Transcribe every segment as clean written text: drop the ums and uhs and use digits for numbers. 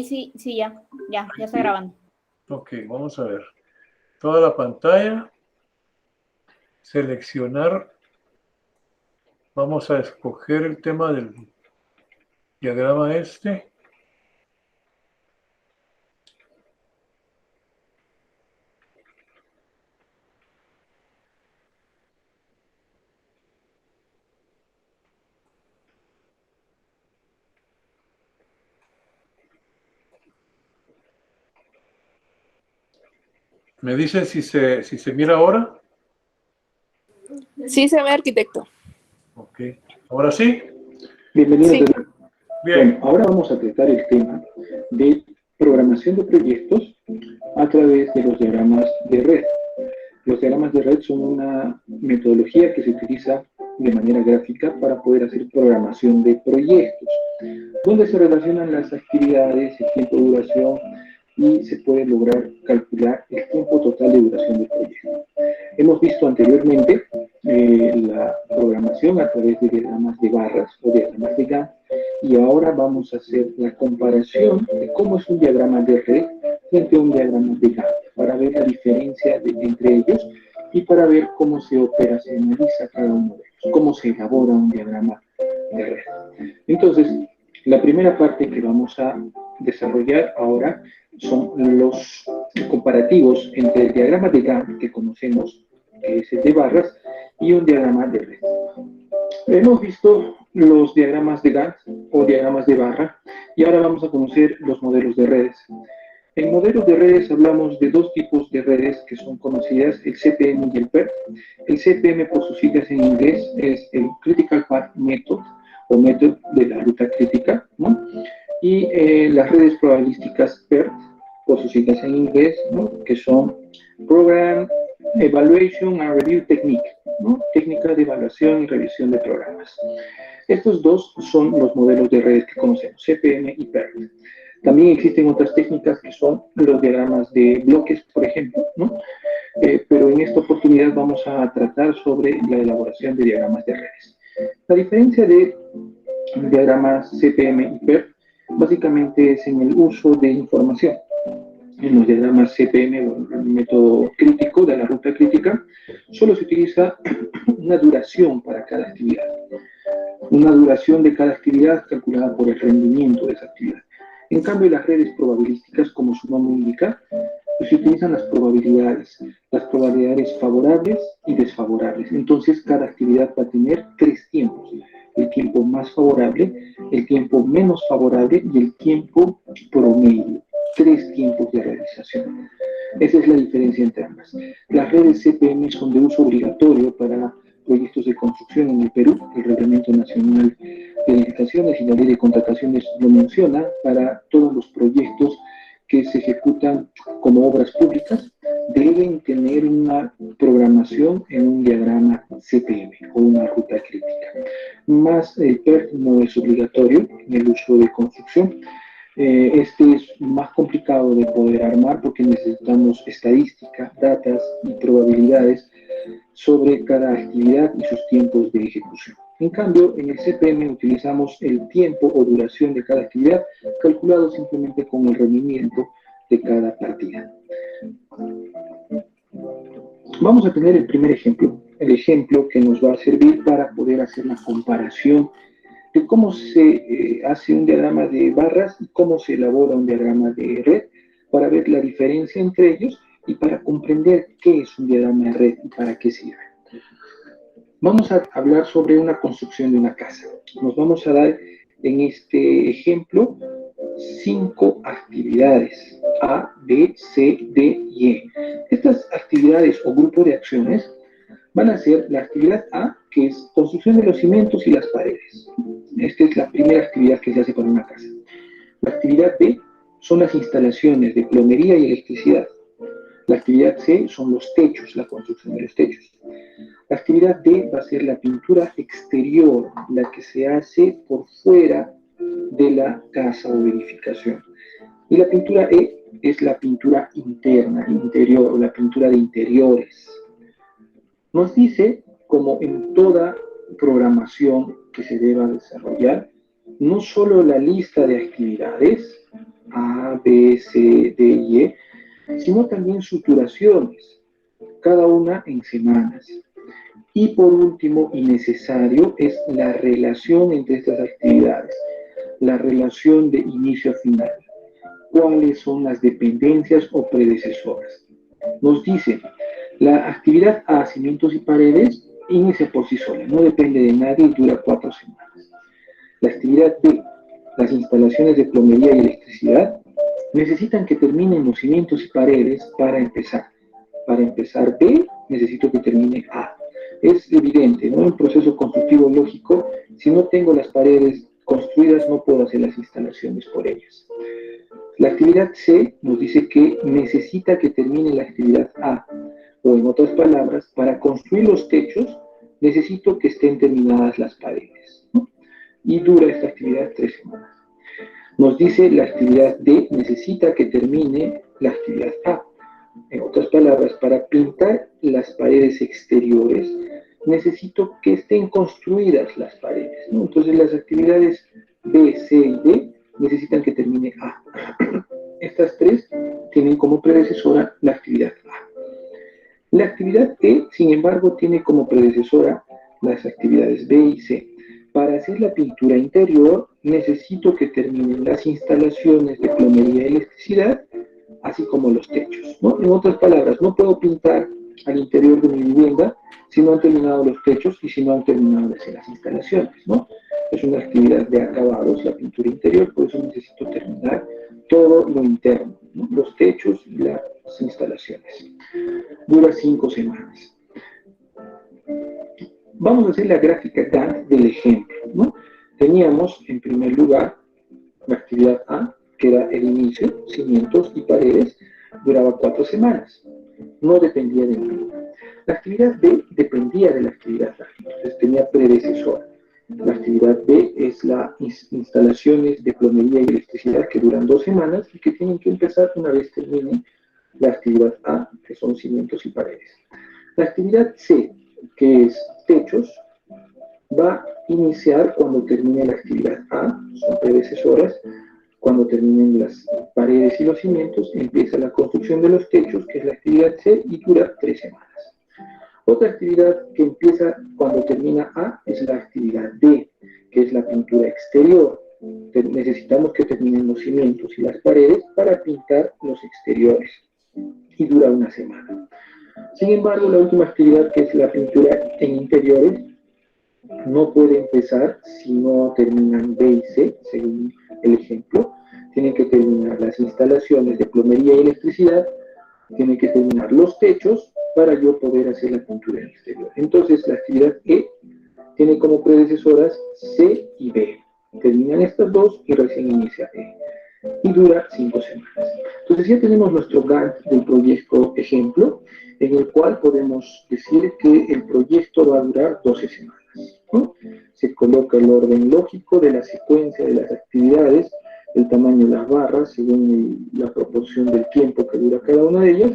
Sí, sí, ya está grabando. Ok, vamos a ver. Toda la pantalla. Seleccionar. Vamos a escoger el tema del diagrama este. ¿Me dicen si se mira ahora? Sí se ve, arquitecto. Ok. ¿Ahora sí? Bienvenido. Sí. Bien. Bueno, ahora vamos a tratar el tema de programación de proyectos a través de los diagramas de red. Los diagramas de red son una metodología que se utiliza de manera gráfica para poder hacer programación de proyectos, donde se relacionan las actividades, el tiempo de duración y se puede lograr calcular el tiempo total de duración del proyecto. Hemos visto anteriormente la programación a través de diagramas de barras o diagramas de Gantt, y ahora vamos a hacer la comparación de cómo es un diagrama de red frente a un diagrama de Gantt, para ver la diferencia entre ellos y para ver cómo se operacionaliza cada uno de ellos, cómo se elabora un diagrama de red. Entonces, la primera parte que vamos a desarrollar ahora son los comparativos entre el diagrama de Gantt que conocemos, que es el de barras, y un diagrama de red. Hemos visto los diagramas de Gantt o diagramas de barra, y ahora vamos a conocer los modelos de redes. En modelos de redes hablamos de dos tipos de redes que son conocidas, el CPM y el PERT. El CPM, por sus siglas en inglés, es el Critical Path Method, o método de la ruta crítica, ¿no? Y las redes probabilísticas PERT, por sus siglas en inglés, ¿no? Que son Program Evaluation and Review Technique, ¿no? Técnica de evaluación y revisión de programas. Estos dos son los modelos de redes que conocemos, CPM y PERT. También existen otras técnicas que son los diagramas de bloques, por ejemplo, ¿no? Pero en esta oportunidad vamos a tratar sobre la elaboración de diagramas de redes. La diferencia de diagramas CPM y PERT básicamente es en el uso de información. En los diagramas CPM, el método crítico de la ruta crítica, solo se utiliza una duración para cada actividad. Una duración de cada actividad calculada por el rendimiento de esa actividad. En cambio, las redes probabilísticas, como su nombre indica, pues se utilizan las probabilidades favorables y desfavorables. Entonces, cada actividad va a tener tres tiempos: el tiempo más favorable, el tiempo menos favorable y el tiempo promedio. Tres tiempos de realización. Esa es la diferencia entre ambas. Las redes CPM son de uso obligatorio para proyectos de construcción en el Perú. El Reglamento Nacional de Licitaciones y la Ley de Contrataciones lo menciona para todos los proyectos que se ejecutan como obras públicas. Deben tener una programación en un diagrama CPM o una ruta crítica. Más el PERT no es obligatorio en el uso de construcción. Este es más complicado de poder armar porque necesitamos estadística, datos y probabilidades sobre cada actividad y sus tiempos de ejecución. En cambio, en el CPM utilizamos el tiempo o duración de cada actividad calculado simplemente con el rendimiento de cada partida. Vamos a tener el primer ejemplo, el ejemplo que nos va a servir para poder hacer la comparación de cómo se hace un diagrama de barras y cómo se elabora un diagrama de red, para ver la diferencia entre ellos y para comprender qué es un diagrama de red y para qué sirve. Vamos a hablar sobre una construcción de una casa. Nos vamos a dar en este ejemplo 5 actividades: A, B, C, D y E. Estas actividades o grupo de acciones van a ser la actividad A, que es construcción de los cimientos y las paredes. Esta es la primera actividad que se hace para una casa. La actividad B son las instalaciones de plomería y electricidad. La actividad C son los techos, la construcción de los techos. La actividad D va a ser la pintura exterior, la que se hace por fuera de la casa o edificación. Y la pintura E es la pintura interna, interior, o la pintura de interiores. Nos dice, como en toda programación que se deba desarrollar, no solo la lista de actividades, A, B, C, D y E, sino también sus duraciones, cada una en semanas. Y por último, y necesario, es la relación entre estas actividades, la relación de inicio a final. ¿Cuáles son las dependencias o predecesoras? Nos dice, la actividad A, cimientos y paredes, inicia por sí sola, no depende de nadie y dura 4 semanas. La actividad B, las instalaciones de plomería y electricidad, necesitan que terminen los cimientos y paredes para empezar. Para empezar B, necesito que termine A. Es evidente, ¿no? En proceso constructivo lógico, si no tengo las paredes construidas, no puedo hacer las instalaciones por ellas. La actividad C nos dice que necesita que termine la actividad A, o en otras palabras, para construir los techos, necesito que estén terminadas las paredes, ¿no? Y dura esta actividad 3 semanas. Nos dice la actividad D necesita que termine la actividad A. En otras palabras, para pintar las paredes exteriores, necesito que estén construidas las paredes, ¿no? Entonces las actividades B, C y D necesitan que termine A. Estas tres tienen como predecesora la actividad A. La actividad E, sin embargo, tiene como predecesora las actividades B y C. Para hacer la pintura interior, necesito que terminen las instalaciones de plomería y electricidad, así como los techos, ¿no? En otras palabras, no puedo pintar al interior de mi vivienda si no han terminado los techos y si no han terminado de hacer las instalaciones, ¿no? Es una actividad de acabados, la pintura interior, por eso necesito terminar todo lo interno, ¿no? Los techos y las instalaciones. Dura 5 semanas. Vamos a hacer la gráfica Gantt del ejemplo, ¿no? Teníamos, en primer lugar, la actividad A, que era el inicio, cimientos y paredes, duraba 4 semanas. No dependía de nada. La actividad B dependía de la actividad A, entonces tenía predecesora. La actividad B es las instalaciones de plomería y electricidad que duran 2 semanas y que tienen que empezar una vez termine la actividad A, que son cimientos y paredes. La actividad C, que es techos, va a iniciar cuando termine la actividad A, son predecesoras. Cuando terminen las paredes y los cimientos, empieza la construcción de los techos, que es la actividad C, y dura 3 semanas. Otra actividad que empieza cuando termina A es la actividad D, que es la pintura exterior. Necesitamos que terminen los cimientos y las paredes para pintar los exteriores, y dura 1 semana. Sin embargo, la última actividad, que es la pintura en interiores, no puede empezar si no terminan B y C, según el ejemplo. Tienen que terminar las instalaciones de plomería y electricidad, tienen que terminar los techos para yo poder hacer la pintura en exterior. Entonces, la actividad E tiene como predecesoras C y B. Terminan estas dos y recién inicia E. Y dura 5 semanas. Entonces ya tenemos nuestro Gantt del proyecto ejemplo, en el cual podemos decir que el proyecto va a durar 12 semanas, ¿no? Se coloca el orden lógico de la secuencia de las actividades, el tamaño de las barras, según la proporción del tiempo que dura cada una de ellas,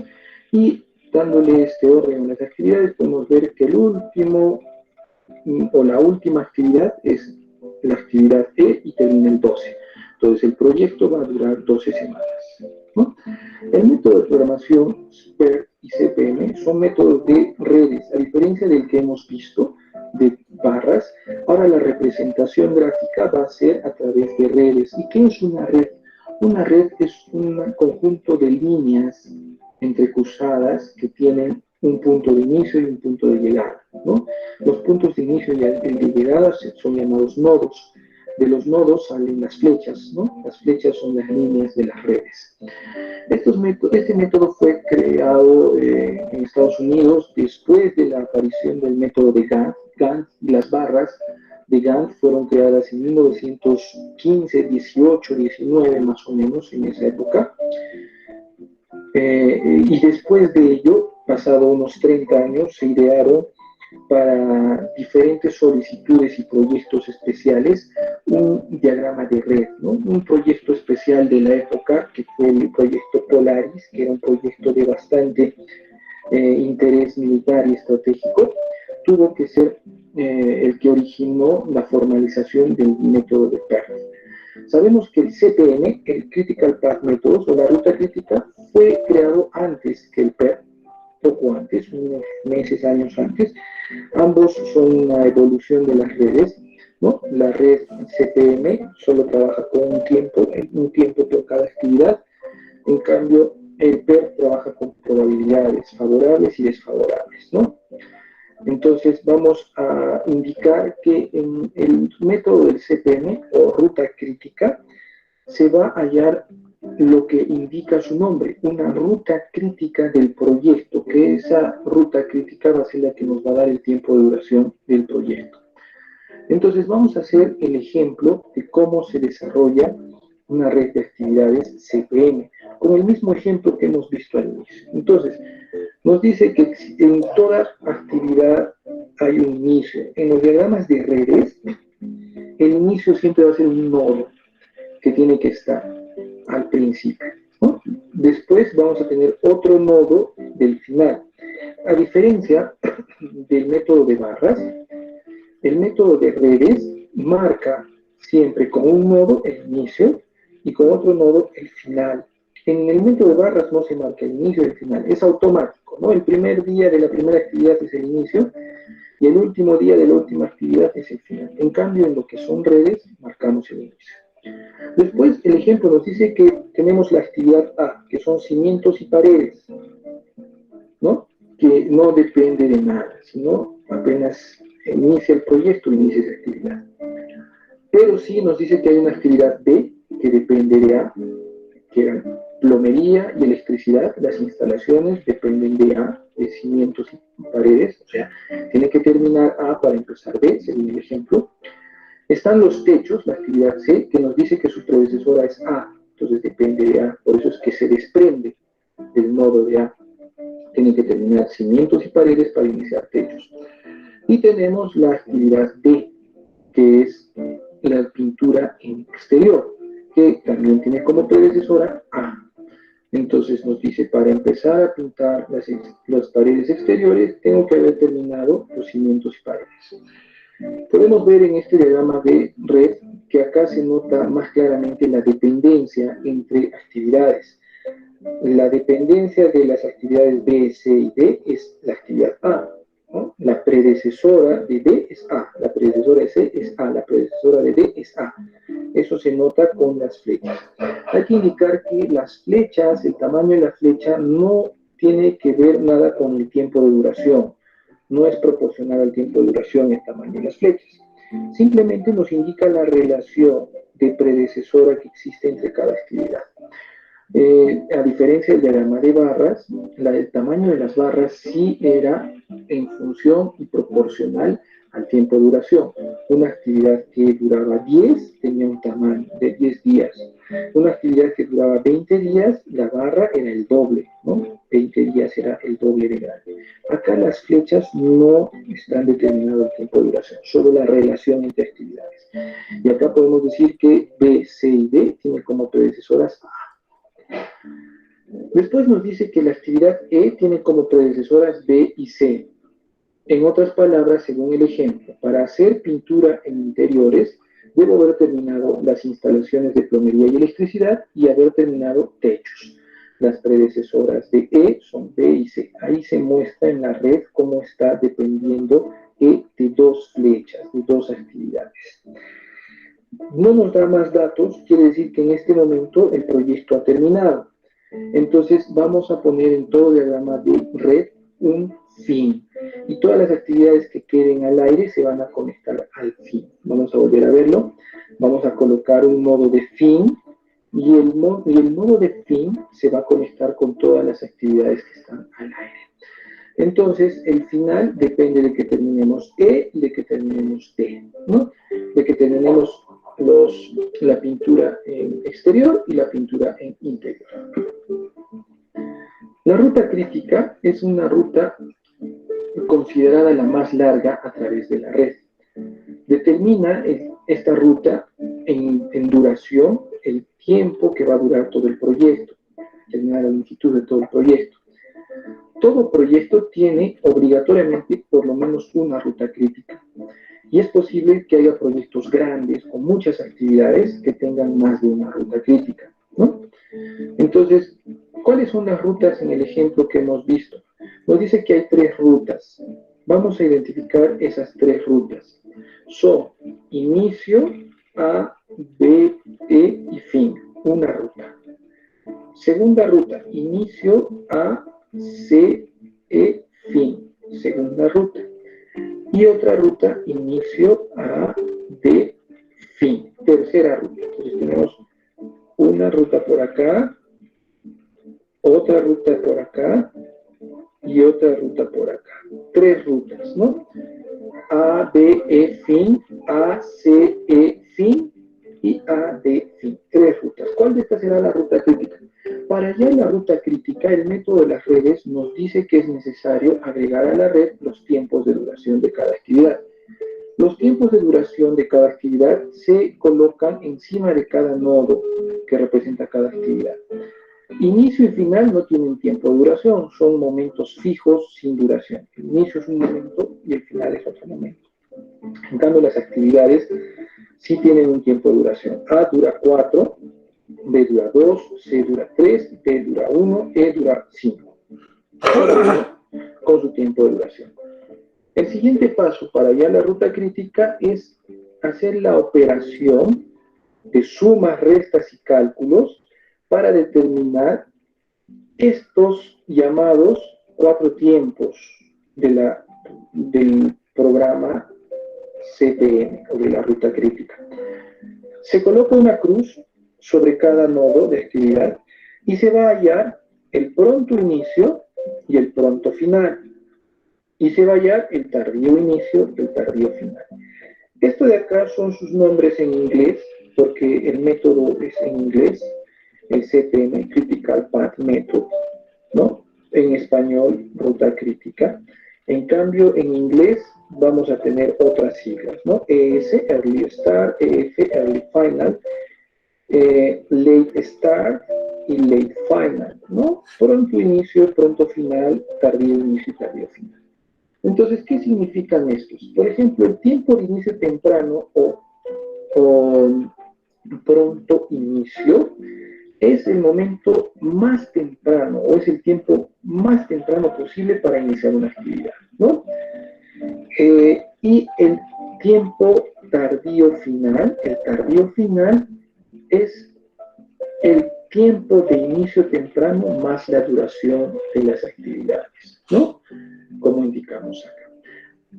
y dándole este orden a las actividades, podemos ver que el último o la última actividad es la actividad E y termina el 12. Entonces el proyecto va a durar 12 semanas, ¿no? El método de programación SPER y CPM son métodos de redes, a diferencia del que hemos visto de barras. Ahora la representación gráfica va a ser a través de redes. ¿Y qué es una red? Una red es un conjunto de líneas entrecruzadas que tienen un punto de inicio y un punto de llegada, ¿no? Los puntos de inicio y de llegada son llamados nodos. De los nodos salen las flechas, ¿no? Las flechas son las líneas de las redes. Este método fue creado en Estados Unidos después de la aparición del método de Gantt. Las barras de Gantt fueron creadas en 1915, 18, 19 más o menos, en esa época. Y después de ello, pasado unos 30 años, se idearon para diferentes solicitudes y proyectos especiales un diagrama de red, ¿no? Un proyecto especial de la época, que fue el proyecto Polaris, que era un proyecto de bastante interés militar y estratégico, tuvo que ser el que originó la formalización del método de PERT. Sabemos que el CPM, el Critical Path Methods, o la ruta crítica, fue creado antes que el PER, poco antes, unos meses, años antes. Ambos son una evolución de las redes, ¿no? La red CPM solo trabaja con un tiempo por cada actividad. En cambio, el PER trabaja con probabilidades favorables y desfavorables, ¿no? Entonces, vamos a indicar que en el método del CPM, o ruta crítica, se va a hallar lo que indica su nombre, una ruta crítica del proyecto, que esa ruta crítica va a ser la que nos va a dar el tiempo de duración del proyecto. Entonces, vamos a hacer el ejemplo de cómo se desarrolla una red de actividades CPM, con el mismo ejemplo que hemos visto al inicio. Entonces, nos dice que en toda actividad hay un inicio. En los diagramas de redes, el inicio siempre va a ser un nodo que tiene que estar al principio, ¿no? Después vamos a tener otro nodo del final. A diferencia del método de barras, el método de redes marca siempre con un nodo el inicio y con otro nodo el final. En el método de barras no se marca el inicio y el final, es automático, ¿no? El primer día de la primera actividad es el inicio y el último día de la última actividad es el final. En cambio, en lo que son redes, marcamos el inicio. Después, el ejemplo nos dice que tenemos la actividad A, que son cimientos y paredes, ¿no? Que no depende de nada, sino apenas inicia el proyecto, inicia esa actividad. Pero sí nos dice que hay una actividad B, que depende de A, que eran plomería y electricidad. Las instalaciones dependen de A, de cimientos y paredes, o sea, tiene que terminar A para empezar B, según el ejemplo. Están los techos, la actividad C, que nos dice que su predecesora es A, entonces depende de A, por eso es que se desprende del nodo de A. Tiene que terminar cimientos y paredes para iniciar techos. Y tenemos la actividad D, que es la pintura en exterior, que también tiene como predecesora A. Entonces nos dice, para empezar a pintar las paredes exteriores, tengo que haber terminado los cimientos y paredes. Podemos ver en este diagrama de red que acá se nota más claramente la dependencia entre actividades. La dependencia de las actividades B, C y D es la actividad A, ¿no? La predecesora de D es A, la predecesora de C es A, la predecesora de D es A. Eso se nota con las flechas. Hay que indicar que las flechas, el tamaño de la flecha no tiene que ver nada con el tiempo de duración. No es proporcional al tiempo de duración el tamaño de las flechas. Simplemente nos indica la relación de predecesora que existe entre cada actividad. A diferencia del diagrama de barras, el tamaño de las barras sí era en función y proporcional al tiempo de duración. Una actividad que duraba 10 tenía un tamaño de 10 días. Una actividad que duraba 20 días, la barra era el doble, ¿no? 20 días era el doble de grande. Acá las flechas no están determinado el tiempo de duración, solo la relación entre actividades. Y acá podemos decir que B, C y D tienen como predecesoras A. Después nos dice que la actividad E tiene como predecesoras B y C. En otras palabras, según el ejemplo, para hacer pintura en interiores, debo haber terminado las instalaciones de plomería y electricidad y haber terminado techos. Las predecesoras de E son B y C. Ahí se muestra en la red cómo está dependiendo E de dos flechas, de dos actividades. No nos da más datos, quiere decir que en este momento el proyecto ha terminado. Entonces vamos a poner en todo diagrama de red un fin. Y todas las actividades que queden al aire se van a conectar al fin. Vamos a volver a verlo. Vamos a colocar un nodo de fin y el nodo de fin se va a conectar con todas las actividades que están al aire. Entonces, el final depende de que terminemos E y de que terminemos D, ¿no? De que terminemos la pintura en exterior y la pintura en interior. La ruta crítica es una ruta considerada la más larga a través de la red. Determina esta ruta en duración el tiempo que va a durar todo el proyecto, determina la longitud de todo el proyecto. Todo proyecto tiene obligatoriamente por lo menos una ruta crítica. Y es posible que haya proyectos grandes con muchas actividades que tengan más de una ruta crítica, ¿no? Entonces, ¿cuáles son las rutas en el ejemplo que hemos visto? Nos dice que hay 3 rutas. Vamos a identificar esas 3 rutas. Son inicio, A, B, E y fin. Una ruta. Segunda ruta, inicio, A, C, E, fin. Segunda ruta. Y otra ruta, inicio, A, B, fin. Tercera ruta. Entonces tenemos una ruta por acá, otra ruta por acá y otra ruta por acá. 3 rutas, ¿no? A, B, E, fin, A, C, E, fin y A, D, fin. 3 rutas. ¿Cuál de estas será la ruta crítica? Para hallar la ruta crítica, el método de las redes nos dice que es necesario agregar a la red los tiempos de duración de cada actividad. Los tiempos de duración de cada actividad se colocan encima de cada nodo que representa cada actividad. Inicio y final no tienen tiempo de duración, son momentos fijos sin duración. El inicio es un momento y el final es otro momento. En cambio, las actividades sí tienen un tiempo de duración. A dura 4, B dura 2, C dura 3, D dura 1, E dura 5. Con su tiempo de duración. El siguiente paso para hallar la ruta crítica es hacer la operación de sumas, restas y cálculos para determinar estos llamados 4 tiempos del programa CPM o de la ruta crítica. Se coloca una cruz sobre cada nodo de actividad y se va a hallar el pronto inicio y el pronto final. Y se va a hallar el tardío inicio y el tardío final. Esto de acá son sus nombres en inglés, porque el método es en inglés, el CPM, Critical Path Method, ¿no? En español, ruta crítica. En cambio, en inglés vamos a tener otras siglas, ¿no? ES, Early Start, EF, Early Final, Late Start y Late Final, ¿no? Pronto inicio, pronto final, tardío inicio y tardío final. Entonces, ¿qué significan estos? Por ejemplo, el tiempo de inicio temprano o pronto inicio es el momento más temprano o es el tiempo más temprano posible para iniciar una actividad, ¿no? Y el tiempo tardío final, el tardío final es el tiempo de inicio temprano más la duración de las actividades, ¿no? Como indicamos acá.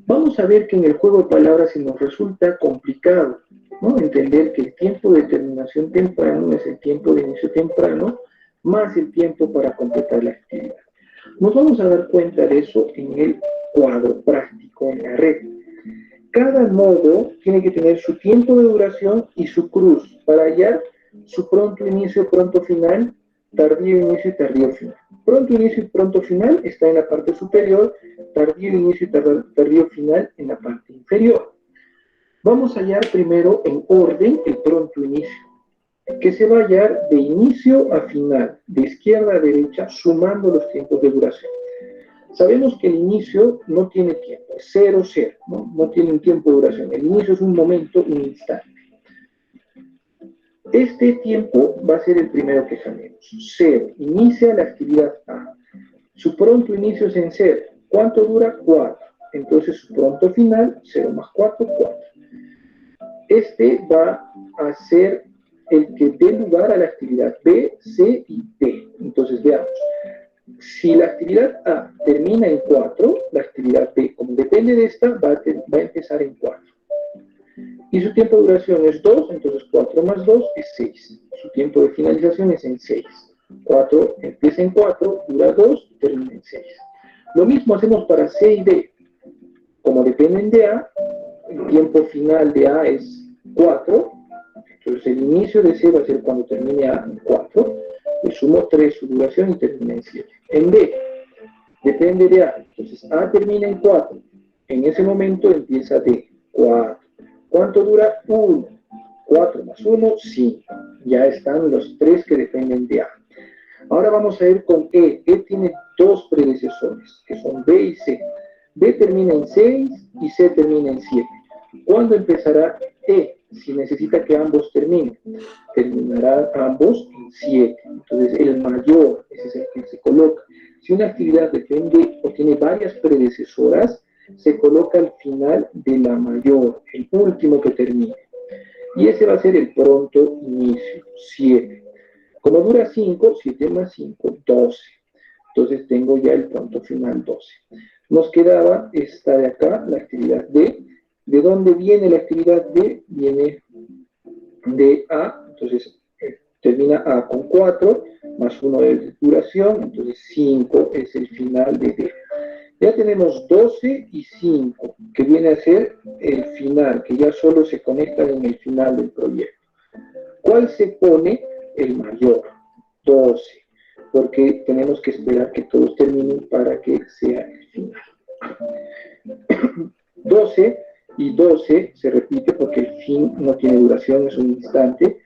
Vamos a ver que en el juego de palabras se nos resulta complicado, ¿no? Entender que el tiempo de terminación temprano es el tiempo de inicio temprano más el tiempo para completar la actividad. Nos vamos a dar cuenta de eso en el cuadro práctico en la red. Cada nodo tiene que tener su tiempo de duración y su cruz para hallar su pronto inicio, pronto final, tardío inicio y tardío final. Pronto inicio y pronto final está en la parte superior, tardío inicio y tardío final en la parte inferior. Vamos a hallar primero en orden el pronto inicio, que se va a hallar de inicio a final, de izquierda a derecha, sumando los tiempos de duración. Sabemos que el inicio no tiene tiempo, es 0, 0, no tiene un tiempo de duración. El inicio es un momento, un instante. Este tiempo va a ser el primero que sabemos. 0. Inicia la actividad A. Su pronto inicio es en 0. ¿Cuánto dura? 4. Entonces su pronto final, 0 más 4, 4. Este va a ser el que dé lugar a la actividad B, C y D. Entonces veamos. Si la actividad A termina en 4, la actividad B, como depende de esta, va a empezar en 4. Y su tiempo de duración es 2, entonces 4 más 2 es 6. Su tiempo de finalización es en 6. 4 empieza en 4, dura 2, termina en 6. Lo mismo hacemos para C y D. Como dependen de A, el tiempo final de A es 4. Entonces el inicio de C va a ser cuando termine A en 4. Le sumo 3 su duración y termina en 7. En D, depende de A. Entonces A termina en 4. En ese momento empieza D. 4. ¿Cuánto dura? 1. 4 más 1, 5. Ya están los 3 que dependen de A. Ahora vamos a ir con E. E tiene 2 predecesores, que son B y C. B termina en 6 y C termina en 7. ¿Cuándo empezará E? Si necesita que ambos terminen. Terminarán ambos en 7. Entonces, el mayor, ese es el que se coloca. Si una actividad depende o tiene varias predecesoras, se coloca al final de la mayor, el último que termine. Y ese va a ser el pronto inicio, 7. Como dura 5, 7 más 5, 12. Entonces tengo ya el pronto final 12. Nos quedaba esta de acá, la actividad D. ¿De dónde viene la actividad D? Viene de A, entonces termina A con 4, más 1 de duración, entonces 5 es el final de D. Ya tenemos 12 y 5, que viene a ser el final, que ya solo se conectan en el final del proyecto. ¿Cuál se pone? El mayor, 12, porque tenemos que esperar que todos terminen para que sea el final. 12 y 12 se repite porque el fin no tiene duración, es un instante.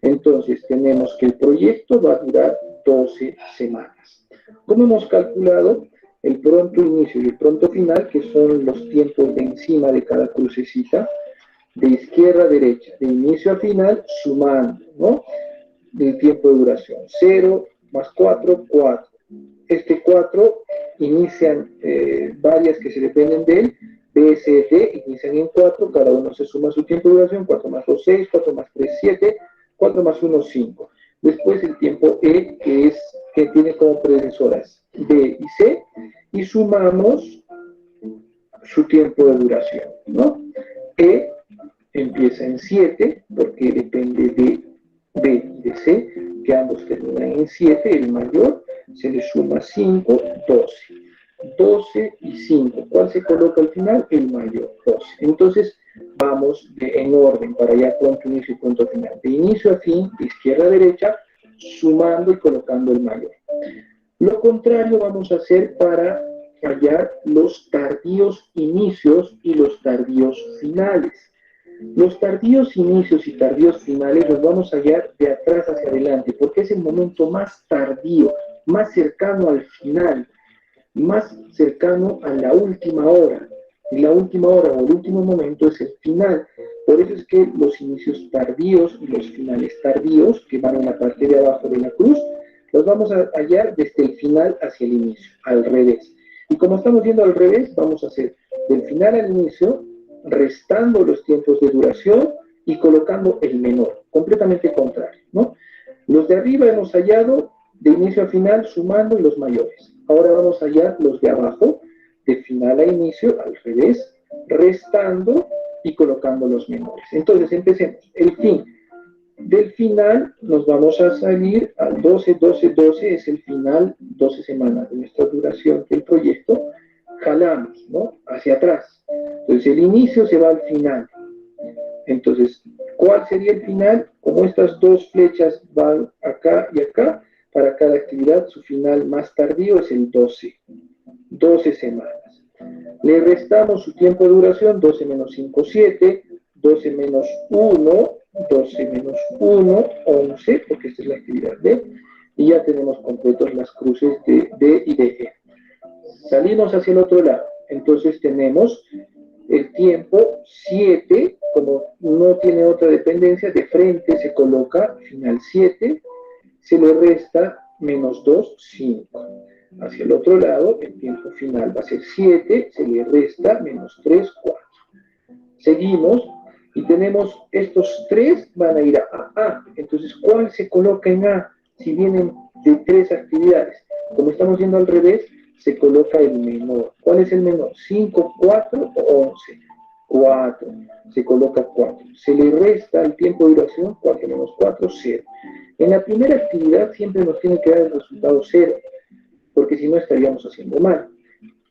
Entonces tenemos que el proyecto va a durar 12 semanas. ¿Cómo hemos calculado? El pronto inicio y el pronto final, que son los tiempos de encima de cada crucecita, de izquierda a derecha, de inicio a final, sumando, ¿no? Del tiempo de duración. 0 más 4, 4. Este 4 inician varias que se dependen de él. B, C, D inician en 4, cada uno se suma su tiempo de duración. 4 más 2, 6, 4 más 3, 7, 4 más 1, 5. Después el tiempo E, que tiene como predecesoras B y C, y sumamos su tiempo de duración, ¿no? E empieza en 7, porque depende de B y de C, que ambos terminan en 7, el mayor, se le suma 5, 12. 12 y 5, ¿cuál se coloca al final? El mayor, 12. Entonces, vamos en orden para allá, punto inicio y punto final. De inicio a fin, de izquierda a derecha, sumando y colocando el mayor. Lo contrario vamos a hacer para hallar los tardíos inicios y los tardíos finales. Los tardíos inicios y tardíos finales los vamos a hallar de atrás hacia adelante, porque es el momento más tardío, más cercano al final, más cercano a la última hora. Y la última hora o el último momento es el final. Por eso es que los inicios tardíos y los finales tardíos, que van en la parte de abajo de la cruz, los vamos a hallar desde el final hacia el inicio, al revés. Y como estamos yendo al revés, vamos a hacer del final al inicio, restando los tiempos de duración y colocando el menor, completamente contrario, ¿no? Los de arriba hemos hallado de inicio a final sumando los mayores. Ahora vamos a hallar los de abajo, de final a inicio, al revés, restando y colocando los menores. Entonces, empecemos. El fin. Del final nos vamos a salir al 12, 12, 12, es el final, 12 semanas de nuestra duración del proyecto. Jalamos, ¿no? Hacia atrás. Entonces, el inicio se va al final. Entonces, ¿cuál sería el final? Como estas dos flechas van acá y acá, para cada actividad su final más tardío es el 12. 12 semanas. Le restamos su tiempo de duración, 12 menos 5, 7, 12 menos 1, 12 menos 1, 11, porque esta es la actividad D, y ya tenemos completos las cruces de D y de E. Salimos hacia el otro lado, entonces tenemos el tiempo 7, como no tiene otra dependencia, de frente se coloca final 7, se le resta menos 2, 5. Hacia el otro lado, el tiempo final va a ser 7, se le resta menos 3, 4. Seguimos y tenemos estos 3 van a ir a A. Entonces, ¿cuál se coloca en A? Si vienen de 3 actividades. Como estamos yendo al revés, se coloca el menor. ¿Cuál es el menor? 5, 4 o 11. 4. Se coloca 4. Se le resta el tiempo de duración, 4 menos 4, 0. En la primera actividad siempre nos tiene que dar el resultado 0, porque si no estaríamos haciendo mal.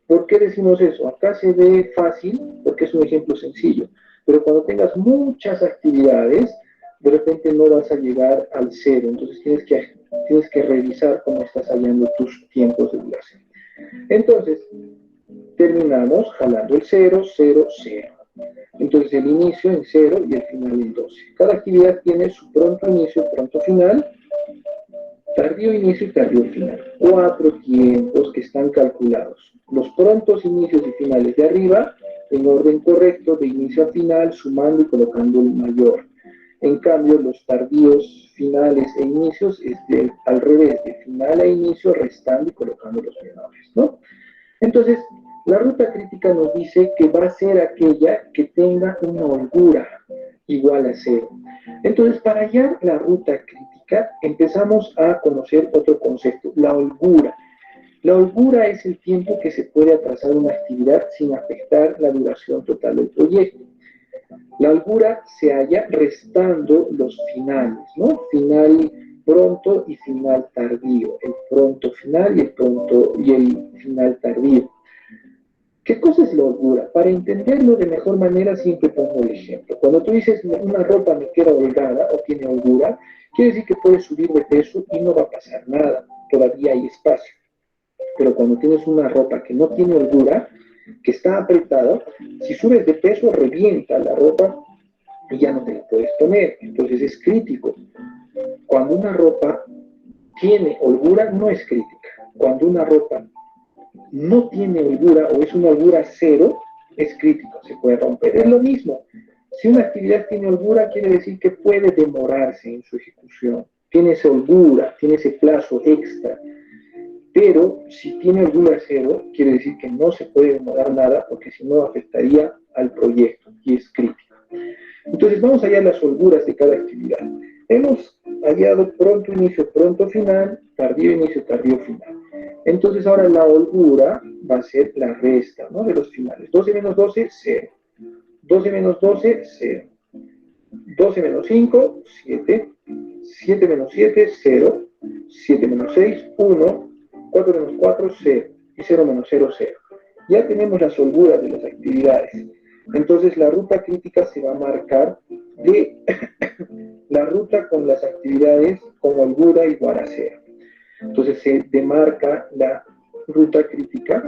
¿Por qué decimos eso? Acá se ve fácil, porque es un ejemplo sencillo, pero cuando tengas muchas actividades, de repente no vas a llegar al 0, entonces tienes que revisar cómo estás hallando tus tiempos de duración. Entonces, terminamos jalando el 0, 0, 0. Entonces el inicio en 0 y el final en 12. Cada actividad tiene su pronto inicio, pronto final, tardío inicio y tardío final. 4 tiempos que están calculados. Los prontos inicios y finales de arriba en orden correcto, de inicio a final, sumando y colocando el mayor. En cambio, los tardíos finales e inicios es al revés, de final a inicio, restando y colocando los menores, ¿no? Entonces, la ruta crítica nos dice que va a ser aquella que tenga una holgura igual a 0. Entonces, para hallar la ruta crítica, empezamos a conocer otro concepto, la holgura. La holgura es el tiempo que se puede atrasar una actividad sin afectar la duración total del proyecto. La holgura se halla restando los finales, ¿no? Final pronto y final tardío. El pronto final y el final tardío. ¿Qué cosa es la holgura? Para entenderlo de mejor manera siempre pongo el ejemplo. Cuando tú dices una ropa me queda holgada o tiene holgura, quiere decir que puedes subir de peso y no va a pasar nada. Todavía hay espacio. Pero cuando tienes una ropa que no tiene holgura, que está apretada, si subes de peso revienta la ropa y ya no te la puedes poner. Entonces es crítico. Cuando una ropa tiene holgura, no es crítica. Cuando una ropa no tiene holgura o es una holgura 0, es crítico, se puede romper. Es lo mismo. Si una actividad tiene holgura, quiere decir que puede demorarse en su ejecución. Tiene esa holgura, tiene ese plazo extra. Pero si tiene holgura 0, quiere decir que no se puede demorar nada porque si no afectaría al proyecto y es crítico. Entonces vamos a hallar las holguras de cada actividad. Hemos hallado pronto inicio, pronto final, tardío inicio, tardío final. Entonces ahora la holgura va a ser la resta, ¿no?, de los finales. 12 menos 12, 0. 12 menos 12, 0. 12 menos 5, 7. 7 menos 7, 0. 7 menos 6, 1. 4 menos 4, 0. Y 0 menos 0, 0. Ya tenemos las holguras de las actividades. Entonces la ruta crítica se va a marcar de la ruta con las actividades con holgura igual a 0. Entonces se demarca la ruta crítica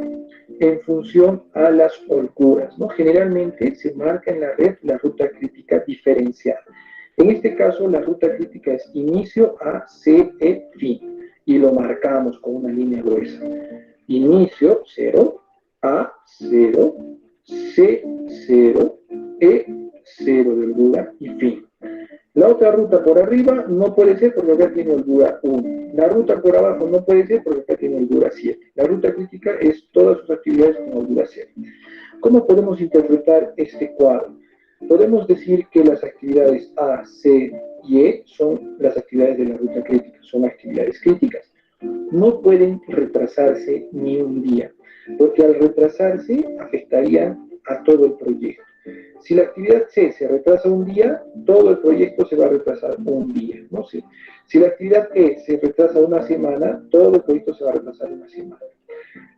en función a las holguras, ¿no? Generalmente se marca en la red la ruta crítica diferencial. En este caso la ruta crítica es inicio a C, E, fin. Y lo marcamos con una línea gruesa. Inicio 0, A 0, C 0, E 0 de holgura y fin. La otra ruta por arriba no puede ser porque acá tiene holgura 1. La ruta por abajo no puede ser porque acá tiene holgura 7. La ruta crítica es todas sus actividades con holgura 0. ¿Cómo podemos interpretar este cuadro? Podemos decir que las actividades A, C y E son las actividades de la ruta crítica, son actividades críticas. No pueden retrasarse ni un día, porque al retrasarse afectarían a todo el proyecto. Si la actividad C se retrasa un día, todo el proyecto se va a retrasar un día, ¿no? Si la actividad E se retrasa una semana, todo el proyecto se va a retrasar una semana.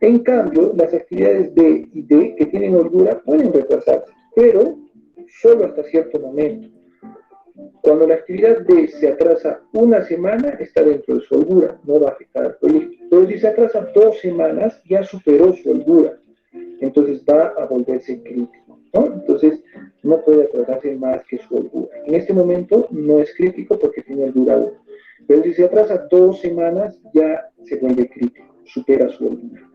En cambio, las actividades B y D que tienen holgura pueden retrasarse, pero solo hasta cierto momento. Cuando la actividad D se atrasa una semana, está dentro de su holgura, no va a afectar al proyecto. Pero si se atrasa 2 semanas, ya superó su holgura, entonces va a volverse crítico, ¿no? Entonces no puede atrasarse más que su holgura. En este momento no es crítico porque tiene holgura 1. Pero si se atrasa 2 semanas, ya se vuelve crítico, supera su holgura.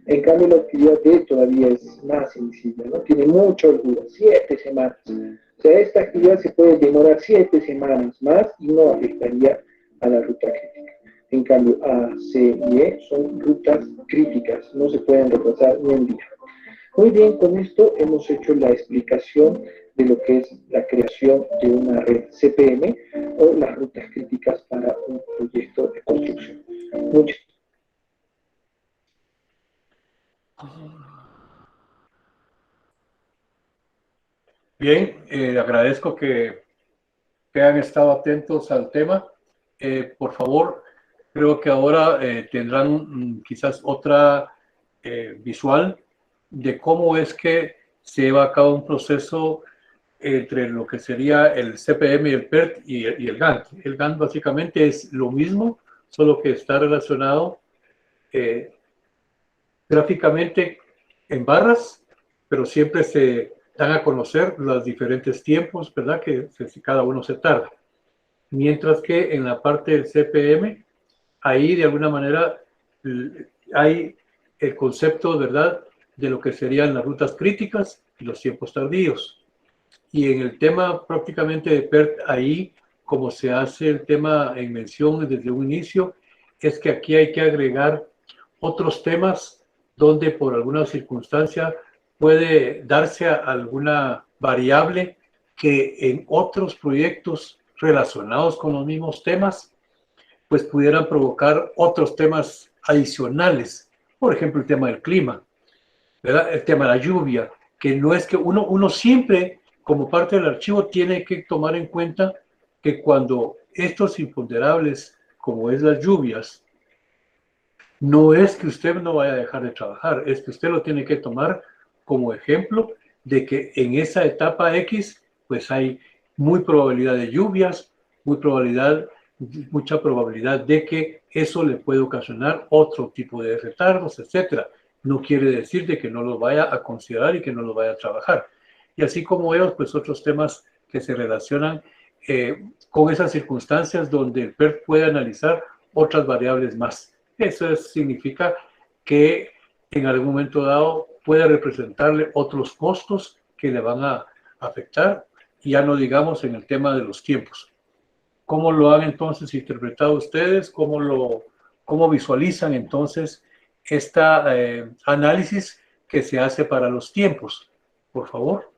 En cambio, la actividad D todavía es más sensible, ¿no? Tiene mucha holgura, 7 semanas. O sea, esta actividad se puede demorar 7 semanas más y no afectaría a la ruta crítica. En cambio, A, C y E son rutas críticas, no se pueden retrasar ni un día. Muy bien, con esto hemos hecho la explicación de lo que es la creación de una red CPM o las rutas críticas para un proyecto de construcción. Muchas Bien, agradezco que han estado atentos al tema. Por favor, creo que ahora tendrán quizás otra visual de cómo es que se lleva a cabo un proceso entre lo que sería el CPM y el PERT y el Gantt. El Gantt básicamente es lo mismo, solo que está relacionado gráficamente en barras, pero siempre se dan a conocer los diferentes tiempos, ¿verdad?, que cada uno se tarda. Mientras que en la parte del CPM, ahí de alguna manera hay el concepto, ¿verdad?, de lo que serían las rutas críticas y los tiempos tardíos. Y en el tema prácticamente de PERT, ahí, como se hace el tema en mención desde un inicio, es que aquí hay que agregar otros temas donde por alguna circunstancia puede darse a alguna variable que en otros proyectos relacionados con los mismos temas, pues pudieran provocar otros temas adicionales. Por ejemplo, el tema del clima, ¿verdad? El tema de la lluvia, que no es que uno siempre, como parte del archivo, tiene que tomar en cuenta que cuando estos imponderables, como es las lluvias, no es que usted no vaya a dejar de trabajar, es que usted lo tiene que tomar como ejemplo de que en esa etapa X, pues hay muy probabilidad de lluvias, mucha probabilidad de que eso le puede ocasionar otro tipo de retardos, etcétera. No quiere decir de que no lo vaya a considerar y que no lo vaya a trabajar. Y así como ellos, pues otros temas que se relacionan con esas circunstancias donde el PERT puede analizar otras variables más. Eso significa que en algún momento dado puede representarle otros costos que le van a afectar, y ya no digamos en el tema de los tiempos. ¿Cómo lo han entonces interpretado ustedes? ¿Cómo visualizan entonces este análisis que se hace para los tiempos? Por favor.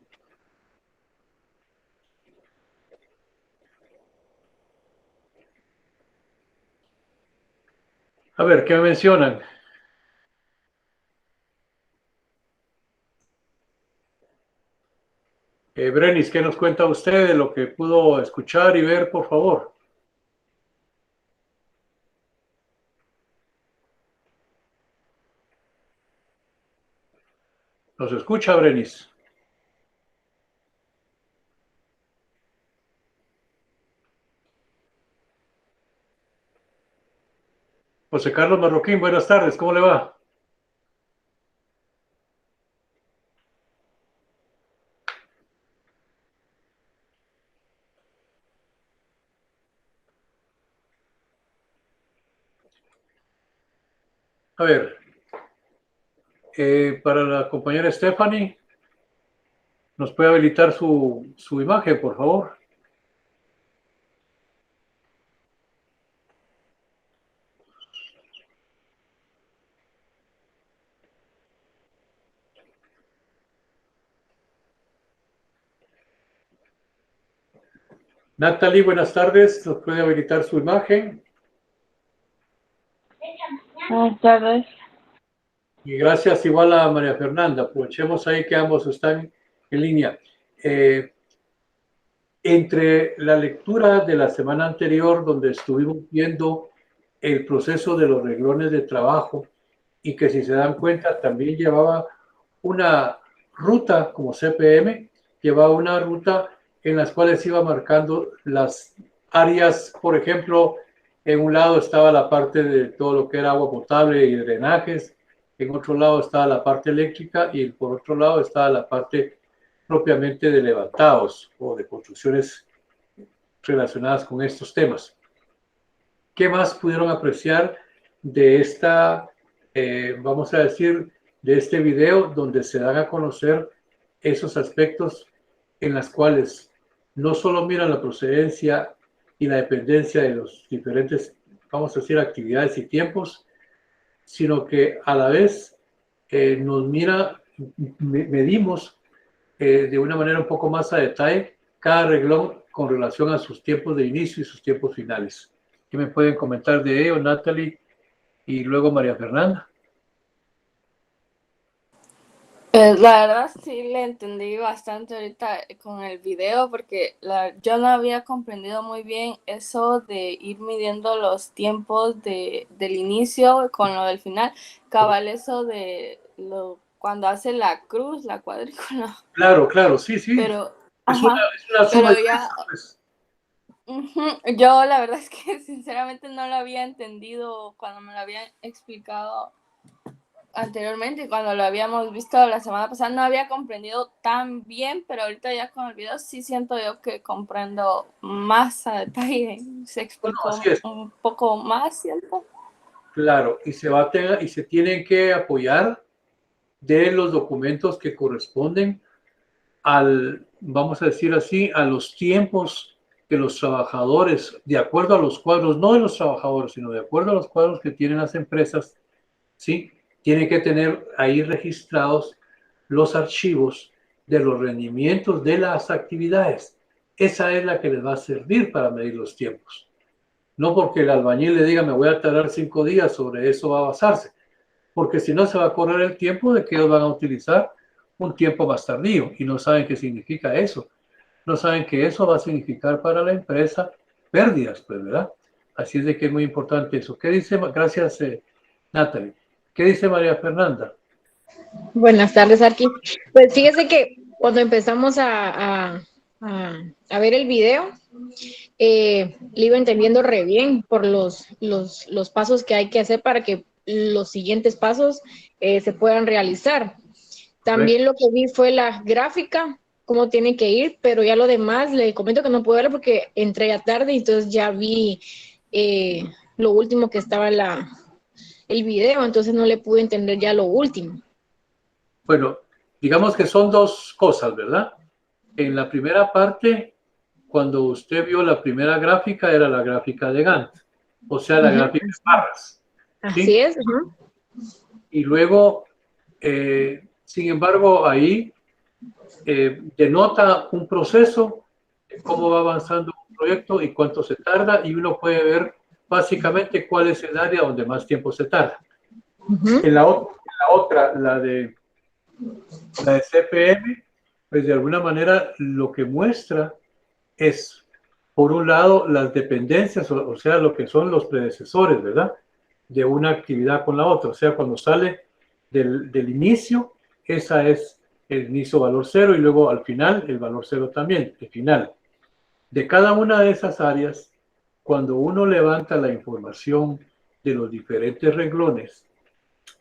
A ver, ¿qué me mencionan? Brenis, ¿qué nos cuenta usted de lo que pudo escuchar y ver, por favor? ¿Nos escucha, Brenis? José Carlos Marroquín, buenas tardes, ¿cómo le va? A ver, para la compañera Stephanie, ¿nos puede habilitar su imagen, por favor? Natalie, buenas tardes, ¿nos puede habilitar su imagen? Buenas tardes. Y gracias igual a María Fernanda, aprovechemos ahí que ambos están en línea. Entre la lectura de la semana anterior, donde estuvimos viendo el proceso de los reglones de trabajo, y que si se dan cuenta también llevaba una ruta como CPM, llevaba una ruta en las cuales iba marcando las áreas. Por ejemplo, en un lado estaba la parte de todo lo que era agua potable y drenajes, en otro lado estaba la parte eléctrica y por otro lado estaba la parte propiamente de levantados o de construcciones relacionadas con estos temas. ¿Qué más pudieron apreciar de esta, vamos a decir, de este video donde se dan a conocer esos aspectos en los cuales no solo miran la procedencia y la dependencia de los diferentes, vamos a decir, actividades y tiempos, sino que a la vez medimos de una manera un poco más a detalle cada reglón con relación a sus tiempos de inicio y sus tiempos finales? ¿Qué me pueden comentar de ello, Natalie y luego María Fernanda? La verdad sí le entendí bastante ahorita con el video porque yo no había comprendido muy bien eso de ir midiendo los tiempos del inicio con lo del final. Cabal, eso de cuando hace la cruz, la cuadrícula. Claro, sí. Pero, Es ajá, una suma pero y ya, resta, pues. yo la verdad es que sinceramente no lo había entendido cuando me lo habían explicado anteriormente, cuando lo habíamos visto la semana pasada, no había comprendido tan bien, pero ahorita ya con el video sí siento yo que comprendo más a detalle, se explicó Así es. un poco más, ¿cierto? Claro, y se tienen que apoyar de los documentos que corresponden vamos a decir así, a los tiempos que los trabajadores, de acuerdo a los cuadros, no de los trabajadores, sino de acuerdo a los cuadros que tienen las empresas, ¿sí? Tienen que tener ahí registrados los archivos de los rendimientos de las actividades. Esa es la que les va a servir para medir los tiempos. No porque el albañil le diga, me voy a tardar 5 días, sobre eso va a basarse. Porque si no, se va a correr el tiempo de que ellos van a utilizar un tiempo más tardío y no saben qué significa eso. No saben que eso va a significar para la empresa pérdidas, pues, ¿verdad? Así es de que es muy importante eso. ¿Qué dice? Gracias, Natalie. ¿Qué dice María Fernanda? Buenas tardes, Arqui. Pues fíjese que cuando empezamos a ver el video, le iba entendiendo re bien por los pasos que hay que hacer para que los siguientes pasos se puedan realizar. También lo que vi fue la gráfica, cómo tiene que ir, pero ya lo demás le comento que no puedo verlo porque entré ya tarde, entonces ya vi lo último que estaba en el video, entonces no le pude entender ya lo último. Bueno, digamos que son dos cosas, ¿verdad? En la primera parte, cuando usted vio la primera gráfica, era la gráfica de Gantt, o sea, la gráfica de barras. ¿Sí? Así es. Y luego, sin embargo, ahí denota un proceso, cómo va avanzando un proyecto y cuánto se tarda, y uno puede ver básicamente cuál es el área donde más tiempo se tarda. En la otra, la de CPM, pues de alguna manera lo que muestra es, por un lado, las dependencias, o sea, lo que son los predecesores, ¿verdad? De una actividad con la otra. O sea, cuando sale del inicio, esa es el inicio valor cero y luego al final el valor cero también, el final. De cada una de esas áreas, cuando uno levanta la información de los diferentes renglones,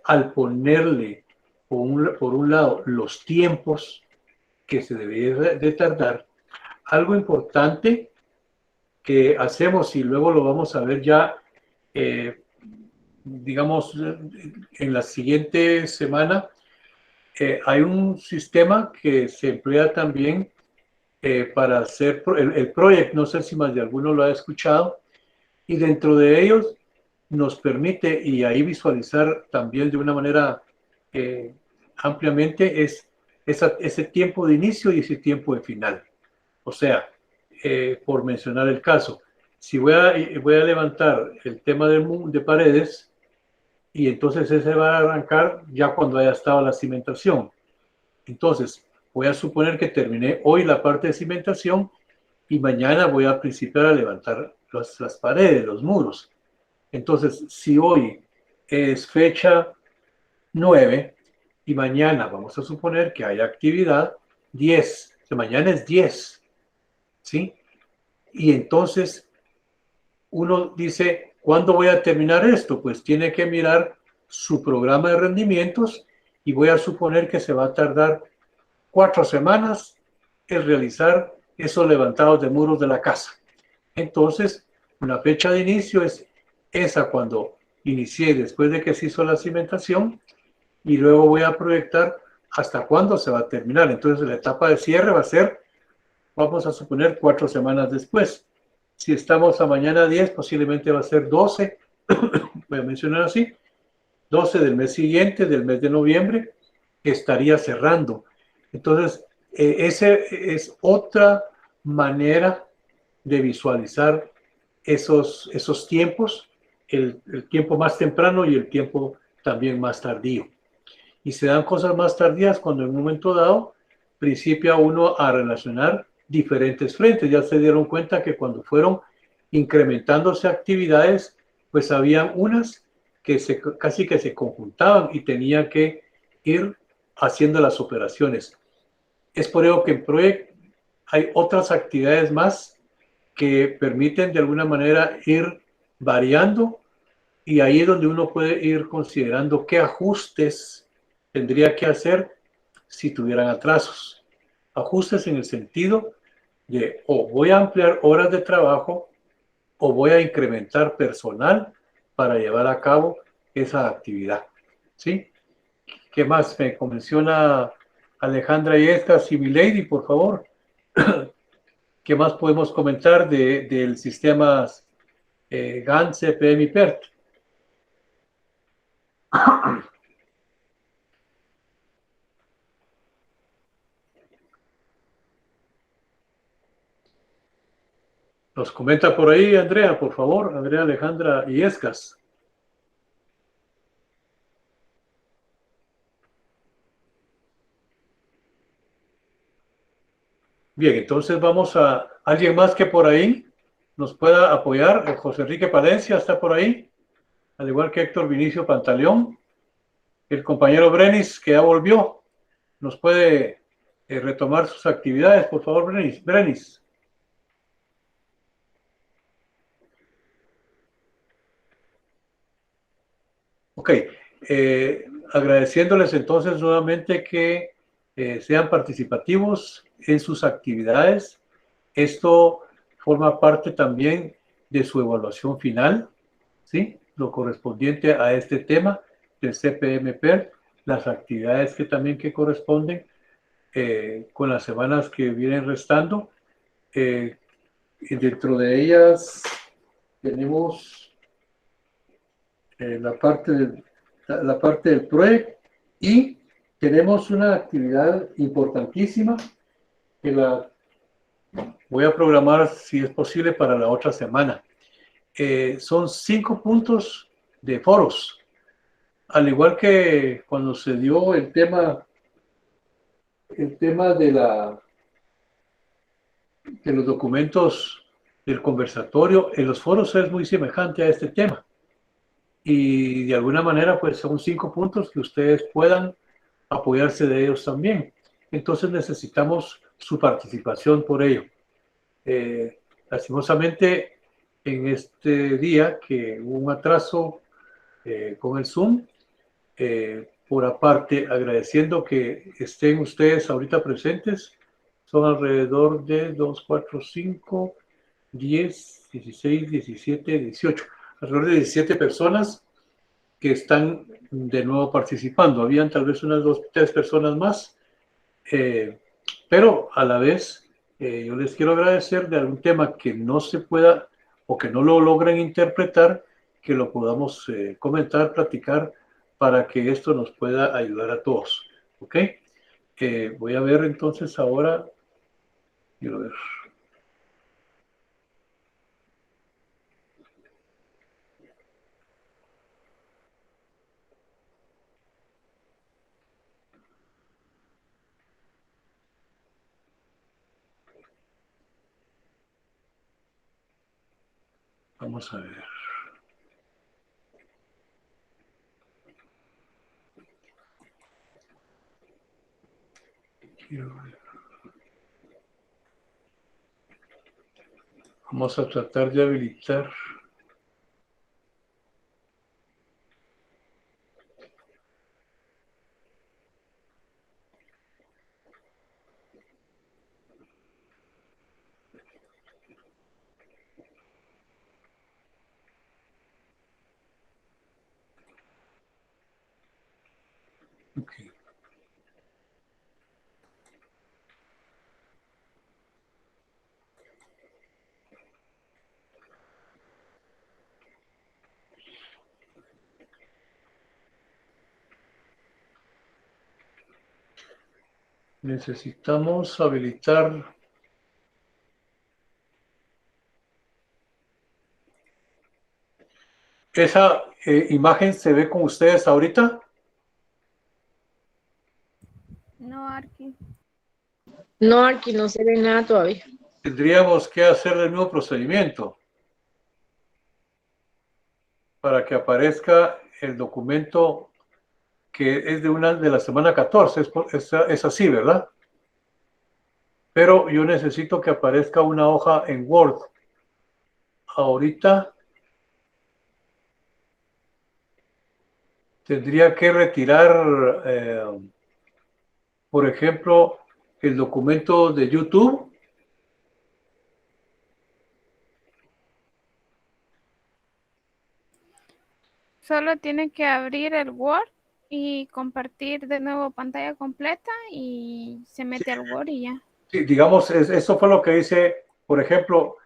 al ponerle por un lado los tiempos que se debería de tardar, algo importante que hacemos y luego lo vamos a ver ya, digamos, en la siguiente semana, hay un sistema que se emplea también para hacer el proyecto, no sé si más de alguno lo ha escuchado, y dentro de ellos nos permite, y ahí visualizar también de una manera ampliamente, es ese tiempo de inicio y ese tiempo de final. O sea, por mencionar el caso, si voy a levantar el tema de paredes, y entonces ese va a arrancar ya cuando haya estado la cimentación. Entonces, voy a suponer que terminé hoy la parte de cimentación y mañana voy a principiar a levantar las paredes, los muros. Entonces, si hoy es fecha 9 y mañana vamos a suponer que hay actividad 10, que mañana es 10, ¿sí? Y entonces uno dice, ¿cuándo voy a terminar esto? Pues tiene que mirar su programa de rendimientos y voy a suponer que se va a tardar 4 semanas en realizar esos levantados de muros de la casa. Entonces, una fecha de inicio es esa cuando inicié después de que se hizo la cimentación y luego voy a proyectar hasta cuándo se va a terminar. Entonces, la etapa de cierre va a ser, vamos a suponer, 4 semanas después. Si estamos a mañana 10, posiblemente va a ser 12, voy a mencionar así, 12 del mes siguiente, del mes de noviembre, que estaría cerrando. Entonces, ese es otra manera de visualizar esos tiempos, el tiempo más temprano y el tiempo también más tardío. Y se dan cosas más tardías cuando en un momento dado principia uno a relacionar diferentes frentes. Ya se dieron cuenta que cuando fueron incrementándose actividades, pues habían unas que casi que se conjuntaban y tenían que ir haciendo las operaciones. Es por ello que en Project hay otras actividades más que permiten de alguna manera ir variando y ahí es donde uno puede ir considerando qué ajustes tendría que hacer si tuvieran atrasos. Ajustes en el sentido de o voy a ampliar horas de trabajo o voy a incrementar personal para llevar a cabo esa actividad. ¿Sí? ¿Qué más me menciona Alejandra Yescas y Milady, por favor. ¿Qué más podemos comentar del sistema GAN, CPM y PERT? Nos comenta por ahí Andrea, por favor, Andrea Alejandra Yescas. Bien, entonces vamos a alguien más que por ahí nos pueda apoyar. José Enrique Palencia está por ahí, al igual que Héctor Vinicio Pantaleón. El compañero Brenis, que ya volvió, nos puede retomar sus actividades, por favor, Brenis. Ok, agradeciéndoles entonces nuevamente que sean participativos en sus actividades. Esto forma parte también de su evaluación final, ¿sí? Lo correspondiente a este tema del CPM-PER, las actividades que corresponden con las semanas que vienen restando. Y dentro de ellas tenemos la parte del proyecto y tenemos una actividad importantísima que la voy a programar, si es posible, para la otra semana. Son 5 puntos de foros. Al igual que cuando se dio el tema de los documentos del conversatorio, en los foros es muy semejante a este tema. Y de alguna manera, pues son 5 puntos que ustedes puedan apoyarse de ellos también. Entonces necesitamos su participación por ello. Lastimosamente, en este día que hubo un atraso con el Zoom, por aparte, agradeciendo que estén ustedes ahorita presentes, son alrededor de 2, 4, 5, 10, 16, 17, 18, alrededor de 17 personas que están de nuevo participando. Habían tal vez unas 2, 3 personas más, pero a la vez yo les quiero agradecer de algún tema que no se pueda o que no lo logren interpretar, que lo podamos comentar, platicar, para que esto nos pueda ayudar a todos. ¿Ok? Voy a ver entonces ahora, quiero ver. Vamos a ver. Quiero ver. Vamos a tratar de habilitar. Okay. Necesitamos habilitar. ¿Esa imagen se ve con ustedes ahorita? No, Arqui. No, aquí no se ve nada todavía. Tendríamos que hacer el mismo procedimiento para que aparezca el documento que es de la semana 14. Es así, ¿verdad? Pero yo necesito que aparezca una hoja en Word. Ahorita tendría que retirar, por ejemplo, el documento de YouTube. Solo tiene que abrir el Word y compartir de nuevo pantalla completa y se mete al Word y ya. Sí, digamos, eso fue lo que hice, por ejemplo,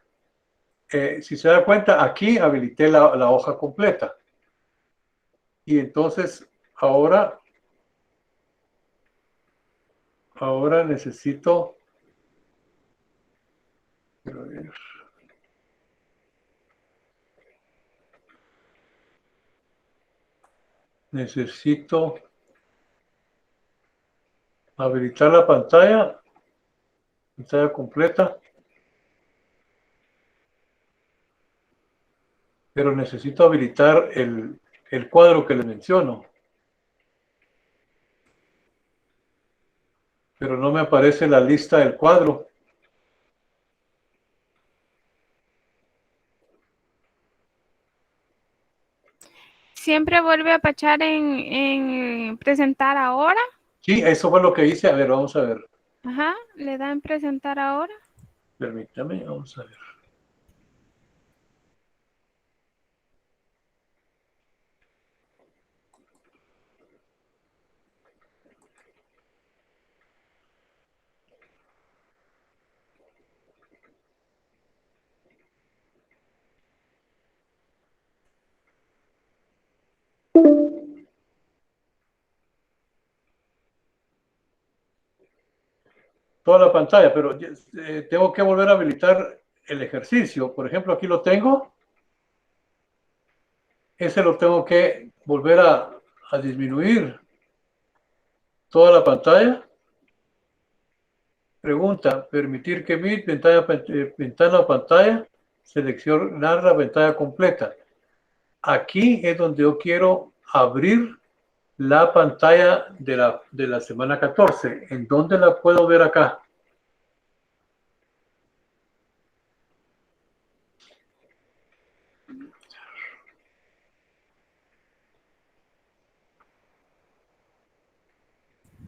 si se da cuenta, aquí habilité la hoja completa. Y entonces, ahora necesito... quiero ver. Necesito habilitar la pantalla completa, pero necesito habilitar el cuadro que les menciono. Pero no me aparece la lista del cuadro. Siempre vuelve a pachar en presentar ahora. Sí, eso fue lo que hice. A ver, vamos a ver. Ajá, le da en presentar ahora. Permítame, vamos a ver. Toda la pantalla, pero tengo que volver a habilitar el ejercicio. Por ejemplo, aquí lo tengo. Ese lo tengo que volver a disminuir. Toda la pantalla. Pregunta, permitir que Meet, ventana pantalla, seleccionar la pantalla completa. Aquí es donde yo quiero abrir la pantalla de la semana 14. ¿En dónde la puedo ver acá?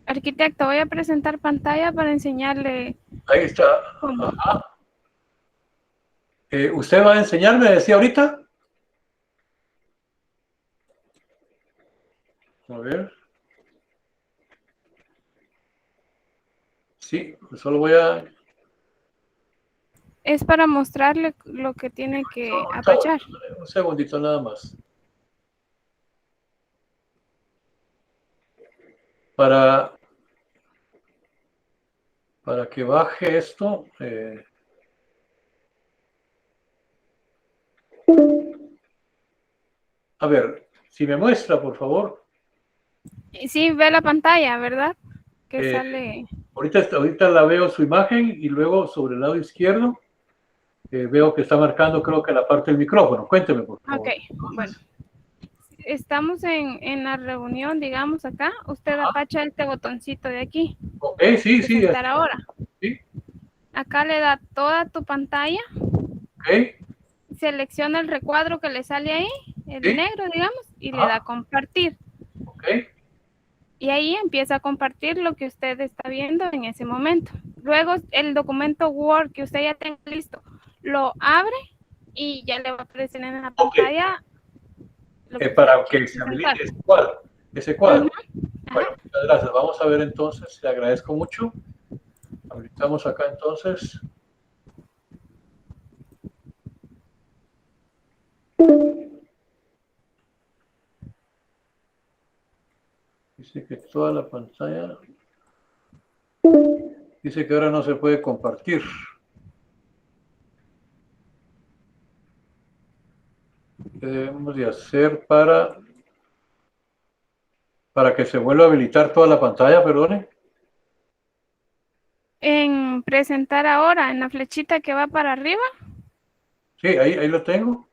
Arquitecto, voy a presentar pantalla para enseñarle Ahí está. cómo. Ajá. ¿Usted va a enseñarme, decía ahorita? A ver. Sí, solo voy a... Es para mostrarle lo que tiene que apachar. Un segundito nada más. Para que baje esto. A ver, si me muestra, por favor. Sí, ve la pantalla, ¿verdad? Que Eh, sale. ahorita la veo su imagen y luego sobre el lado izquierdo veo que está marcando, creo que la parte del micrófono. Cuénteme, por favor. Ok, bueno. Estamos en la reunión, digamos acá. Usted apacha este botoncito de aquí. Ok, sí, sí. Presentar ahora. Sí, Acá le da toda tu pantalla. ok. Selecciona el recuadro que le sale ahí, el Sí. negro, digamos, y le Ajá. da compartir. Ok. Y ahí empieza a compartir lo que usted está viendo en ese momento. Luego el documento Word que usted ya tenga listo, lo abre y ya le va a aparecer en la pantalla lo que Para usted que se presentar. habilite ese cuadro. Ese cuadro. Ajá. Bueno, muchas gracias. Vamos a ver entonces. Le agradezco mucho. Habilitamos acá entonces. Dice que toda la pantalla. Dice que ahora no se puede compartir. ¿Qué debemos de hacer para que se vuelva a habilitar toda la pantalla? Perdone. En presentar ahora, en la flechita que va para arriba, Sí, ahí lo tengo.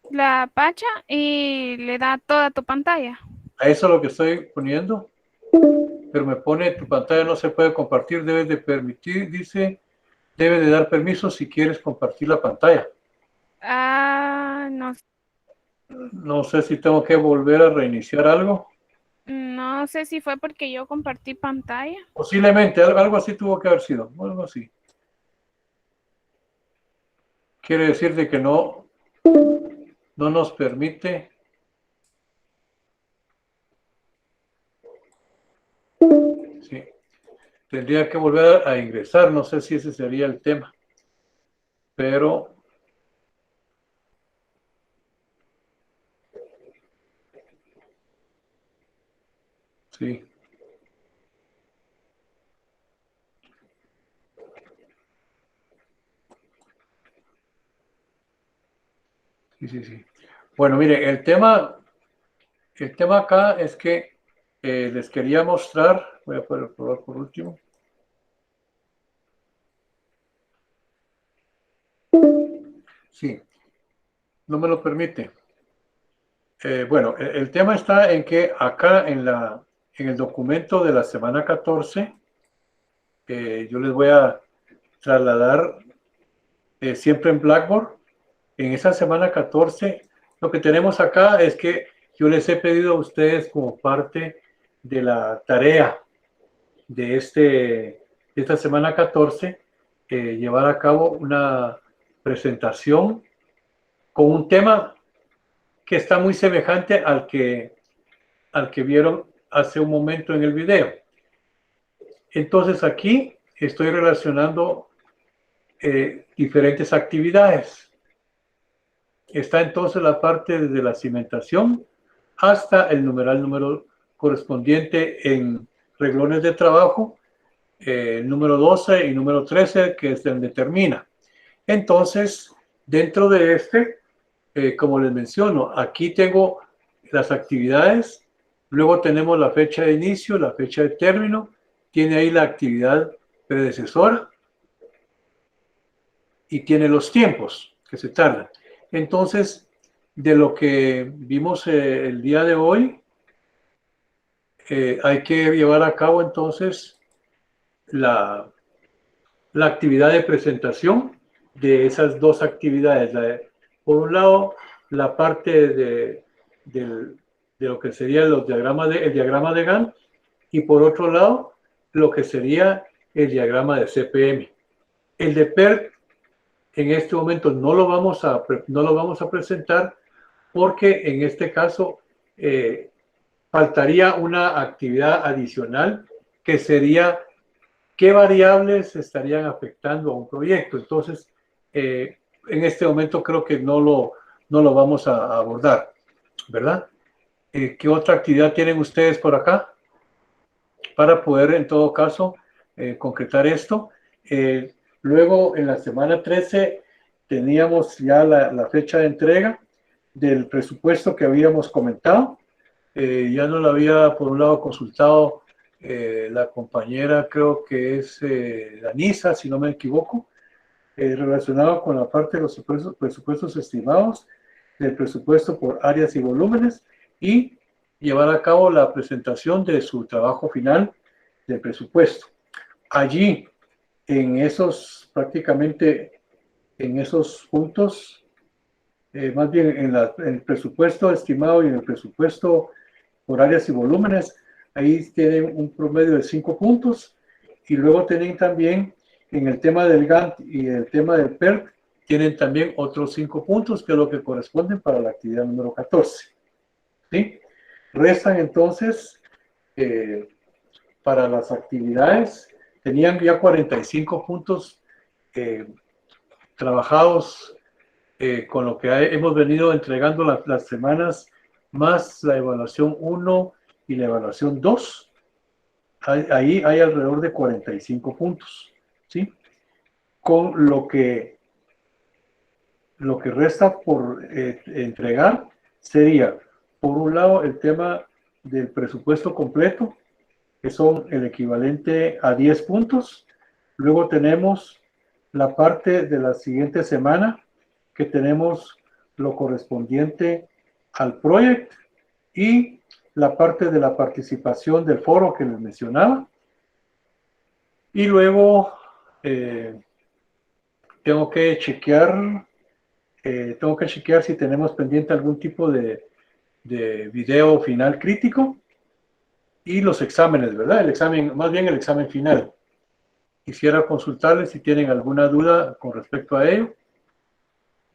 la apacha y le da toda tu pantalla. A eso es lo que estoy poniendo. Pero me pone, tu pantalla no se puede compartir, debes de permitir, dice, debe de dar permiso si quieres compartir la pantalla. No, No sé si tengo que volver a reiniciar algo. no sé si fue porque yo compartí pantalla. Posiblemente, algo así tuvo que haber sido, algo así. Quiere decir de que no nos permite. Sí. Tendría que volver a ingresar, no sé si ese sería el tema, pero sí. Sí, sí, sí. Bueno, mire, el tema acá es que les quería mostrar, voy a probar por último. Sí, no me lo permite. Bueno, el tema está en que acá en el documento de la semana 14, yo les voy a trasladar siempre en Blackboard. En esa semana 14, lo que tenemos acá es que yo les he pedido a ustedes como parte de la tarea de esta semana 14, llevar a cabo una presentación con un tema que está muy semejante al que vieron hace un momento en el video. Entonces aquí estoy relacionando diferentes actividades. Está entonces la parte desde la cimentación hasta el numeral número correspondiente en reglones de trabajo, número 12 y número 13, que es donde termina. Entonces, dentro de como les menciono, aquí tengo las actividades, luego tenemos la fecha de inicio, la fecha de término, tiene ahí la actividad predecesora y tiene los tiempos que se tardan. Entonces, de lo que vimos el día de hoy, hay que llevar a cabo entonces la actividad de presentación de esas dos actividades. Por un lado, la parte de lo que sería el diagrama de Gantt, y por otro lado, lo que sería el diagrama de CPM. El de PERT, en este momento no lo vamos a presentar porque en este caso faltaría una actividad adicional que sería qué variables estarían afectando a un proyecto. Entonces, en este momento creo que no lo vamos a abordar, ¿verdad? ¿Qué otra actividad tienen ustedes por acá para poder, en todo caso, concretar esto? Luego, en la semana 13, teníamos ya la fecha de entrega del presupuesto que habíamos comentado. Ya no lo había, por un lado, consultado la compañera, creo que es Danisa, si no me equivoco, relacionado con la parte de los presupuestos estimados, del presupuesto por áreas y volúmenes, y llevar a cabo la presentación de su trabajo final del presupuesto. Allí, prácticamente en esos puntos, más bien en el presupuesto estimado y en el presupuesto por áreas y volúmenes, ahí tienen un promedio de 5 puntos, y luego tienen también en el tema del Gantt y el tema del PERT, tienen también otros 5 puntos, que es lo que corresponden para la actividad número 14. ¿Sí? Restan entonces, para las actividades, tenían ya 45 puntos trabajados con lo que hemos venido entregando las semanas, más la evaluación 1 y la evaluación 2. Ahí hay alrededor de 45 puntos, ¿sí? Con lo que resta por entregar sería, por un lado, el tema del presupuesto completo, que son el equivalente a 10 puntos. Luego tenemos la parte de la siguiente semana, que tenemos lo correspondiente al proyecto, y la parte de la participación del foro que les mencionaba. Y luego tengo que chequear si tenemos pendiente algún tipo de video final crítico, y los exámenes, ¿verdad? Más bien el examen final. Quisiera consultarles si tienen alguna duda con respecto a ello.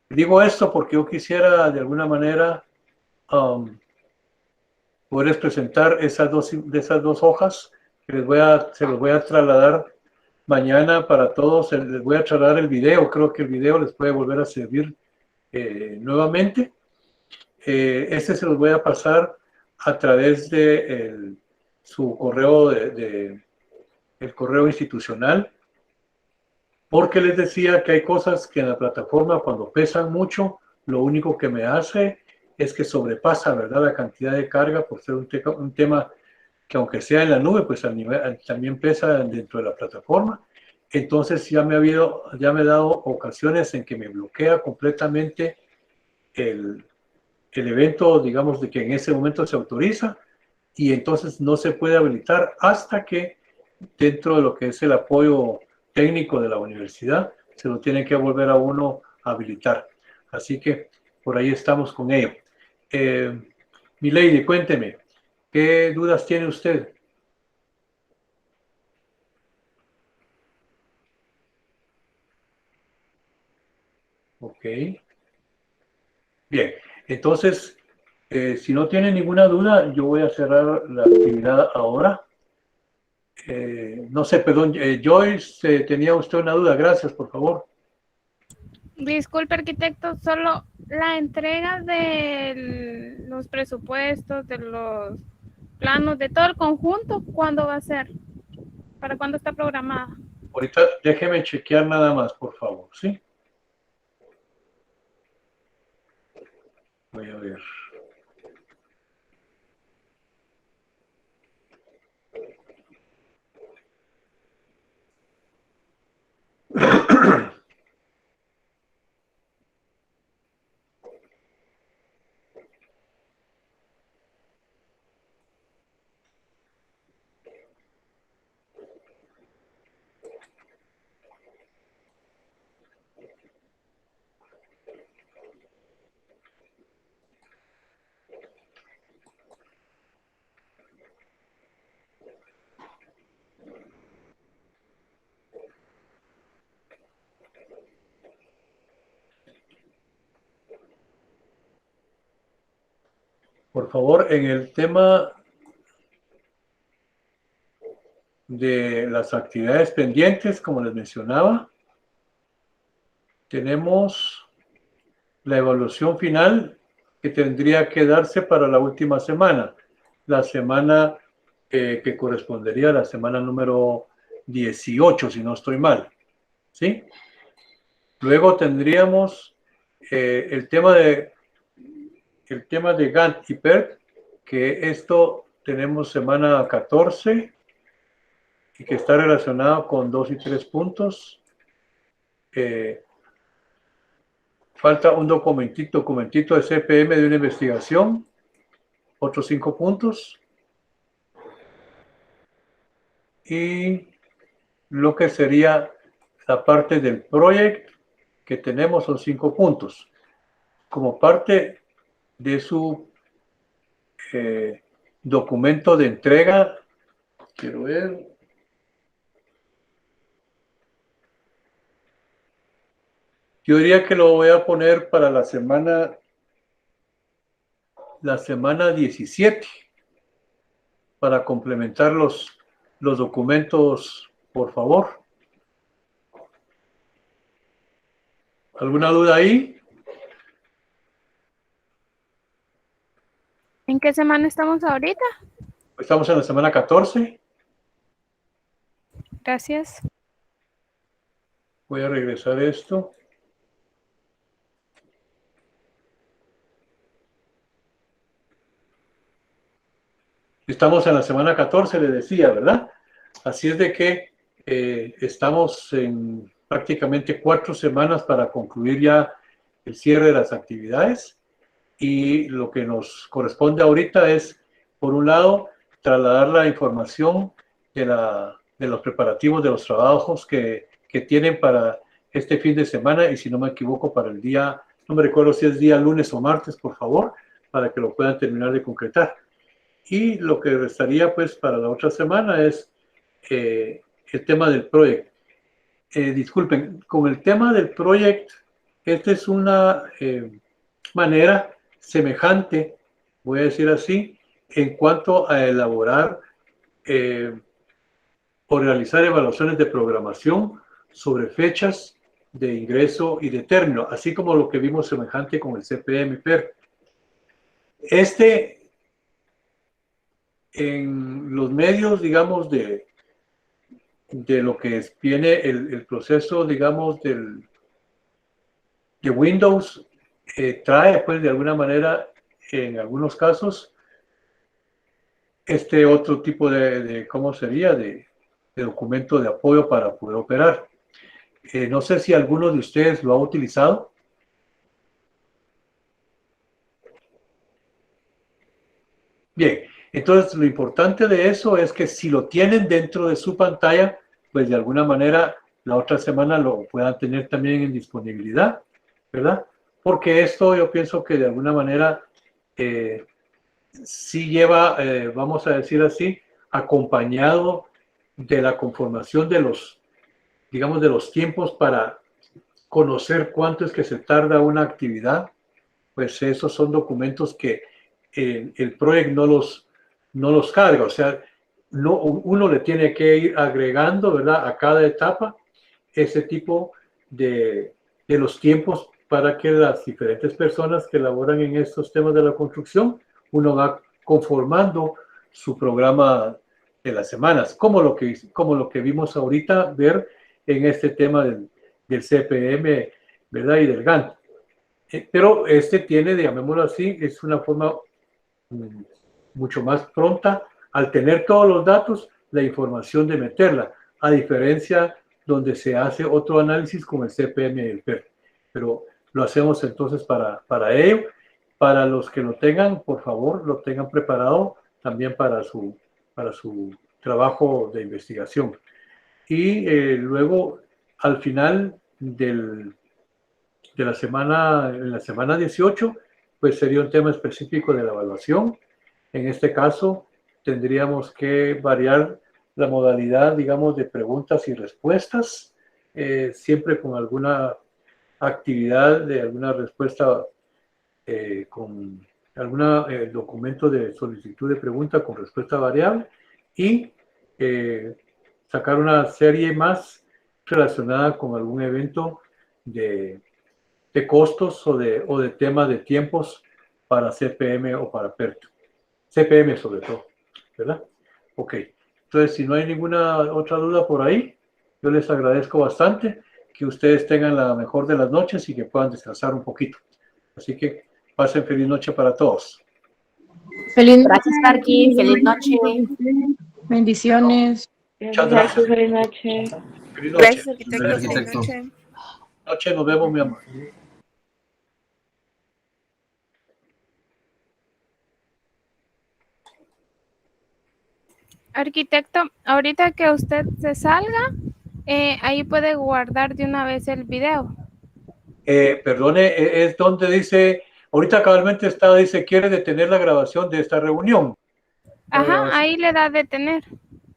Digo esto porque yo quisiera de alguna manera poder presentar esas dos hojas que se los voy a trasladar mañana para todos. Les voy a trasladar el video, creo que el video les puede volver a servir nuevamente. Este se los voy a pasar a través de su correo, el correo institucional, porque les decía que hay cosas que en la plataforma, cuando pesan mucho, lo único que me hace es que sobrepasa, ¿verdad?, la cantidad de carga, por ser un tema que, aunque sea en la nube, pues también pesa dentro de la plataforma. Entonces ya me he dado ocasiones en que me bloquea completamente el evento, digamos, de que en ese momento se autoriza, y entonces no se puede habilitar hasta que, dentro de lo que es el apoyo técnico de la universidad, se lo tiene que volver a uno a habilitar. Así que por ahí estamos con ello. Milady, cuénteme, ¿qué dudas tiene usted? Ok. Bien, entonces, si no tiene ninguna duda, yo voy a cerrar la actividad ahora. No sé, perdón, Joyce, tenía usted una duda. Gracias, por favor. Disculpe, arquitecto, solo la entrega de los presupuestos, de los planos, de todo el conjunto, ¿cuándo va a ser? ¿Para cuándo está programada? Ahorita déjeme chequear nada más, por favor, ¿sí? Voy a ver. Por favor, en el tema de las actividades pendientes, como les mencionaba, tenemos la evaluación final que tendría que darse para la última semana, la semana que correspondería a la semana número 18, si no estoy mal, ¿sí? Luego tendríamos el tema de Gantt y PERT, que esto tenemos semana 14 y que está relacionado con 2 y 3 puntos. Falta un documentito de CPM de una investigación, otros 5 puntos. Y lo que sería la parte del proyecto que tenemos son 5 puntos. Como parte de su documento de entrega, quiero ver. Yo diría que lo voy a poner para la semana 17, para complementar los documentos, por favor. ¿Alguna duda ahí? ¿En qué semana estamos ahorita? Estamos en la semana 14. Gracias. Voy a regresar esto. Estamos en la semana 14, le decía, ¿verdad? Así es de que estamos en prácticamente 4 semanas para concluir ya el cierre de las actividades, y lo que nos corresponde ahorita es, por un lado, trasladar la información de los preparativos de los trabajos que tienen para este fin de semana, y si no me equivoco, para el día, no me recuerdo si es día lunes o martes, por favor, para que lo puedan terminar de concretar. Y lo que restaría pues para la otra semana es el tema del proyecto. Disculpen, con el tema del proyecto, esta es una manera semejante, voy a decir así, en cuanto a elaborar o realizar evaluaciones de programación sobre fechas de ingreso y de término, así como lo que vimos semejante con el CPM-PER. En los medios, digamos, de lo que viene el proceso, digamos, de Windows, trae, pues, de alguna manera, en algunos casos, otro tipo ¿cómo sería? De documento de apoyo para poder operar. No sé si alguno de ustedes lo ha utilizado. Bien, entonces lo importante de eso es que si lo tienen dentro de su pantalla, pues de alguna manera la otra semana lo puedan tener también en disponibilidad, ¿verdad? Porque esto yo pienso que de alguna manera sí lleva, vamos a decir así, acompañado de la conformación de los, digamos, de los tiempos para conocer cuánto es que se tarda una actividad, pues esos son documentos que el PROEC no los carga, o sea, uno le tiene que ir agregando, ¿verdad?, a cada etapa ese tipo de los tiempos para que las diferentes personas que laboran en estos temas de la construcción, uno va conformando su programa de las semanas, como lo que vimos ahorita ver en este tema del CPM, ¿verdad? Y del Gantt. Pero tiene, llamémoslo así, es una forma mucho más pronta al tener todos los datos, la información de meterla, a diferencia donde se hace otro análisis con el CPM y el PER. Pero lo hacemos entonces para ello. Para los que lo tengan, por favor, lo tengan preparado también para su trabajo de investigación. Y luego, al final de la semana, en la semana 18, pues sería un tema específico de la evaluación. En este caso, tendríamos que variar la modalidad, digamos, de preguntas y respuestas, siempre con alguna actividad de alguna respuesta, con algún documento de solicitud de pregunta con respuesta variable y sacar una serie más relacionada con algún evento de costos o de tema de tiempos para CPM o para PERT. CPM sobre todo, ¿verdad? Ok, entonces si no hay ninguna otra duda por ahí, yo les agradezco bastante que ustedes tengan la mejor de las noches y que puedan descansar un poquito. Así que pasen feliz noche para todos. Feliz Gracias, Arqui. Feliz noche. bendiciones. Muchas gracias. Feliz noche. Feliz noche. Gracias, arquitecto. Feliz noche. Noche, nos vemos, mi amor. Arquitecto, ahorita que usted se salga, ahí puede guardar de una vez el video. Perdone, es donde dice, ahorita cabalmente dice, quiere detener la grabación de esta reunión. Ajá, ahí le da detener.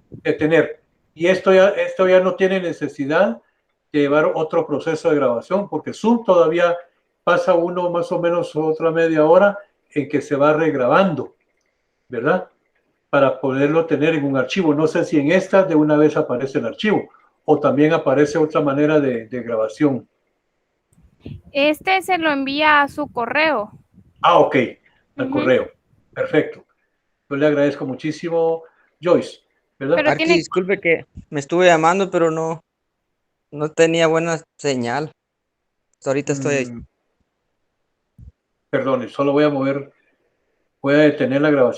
Detener. Y esto ya no tiene necesidad de llevar otro proceso de grabación, porque Zoom todavía pasa uno más o menos otra media hora en que se va regrabando, ¿verdad? Para poderlo tener en un archivo. No sé si en esta de una vez aparece el archivo o también aparece otra manera de grabación. Se lo envía a su correo. Ah, ok, al correo. Perfecto. Yo le agradezco muchísimo, Joyce, ¿verdad? Pero Arqui, disculpe que me estuve llamando, pero no tenía buena señal. Hasta ahorita estoy ahí. Perdone, solo voy a detener la grabación.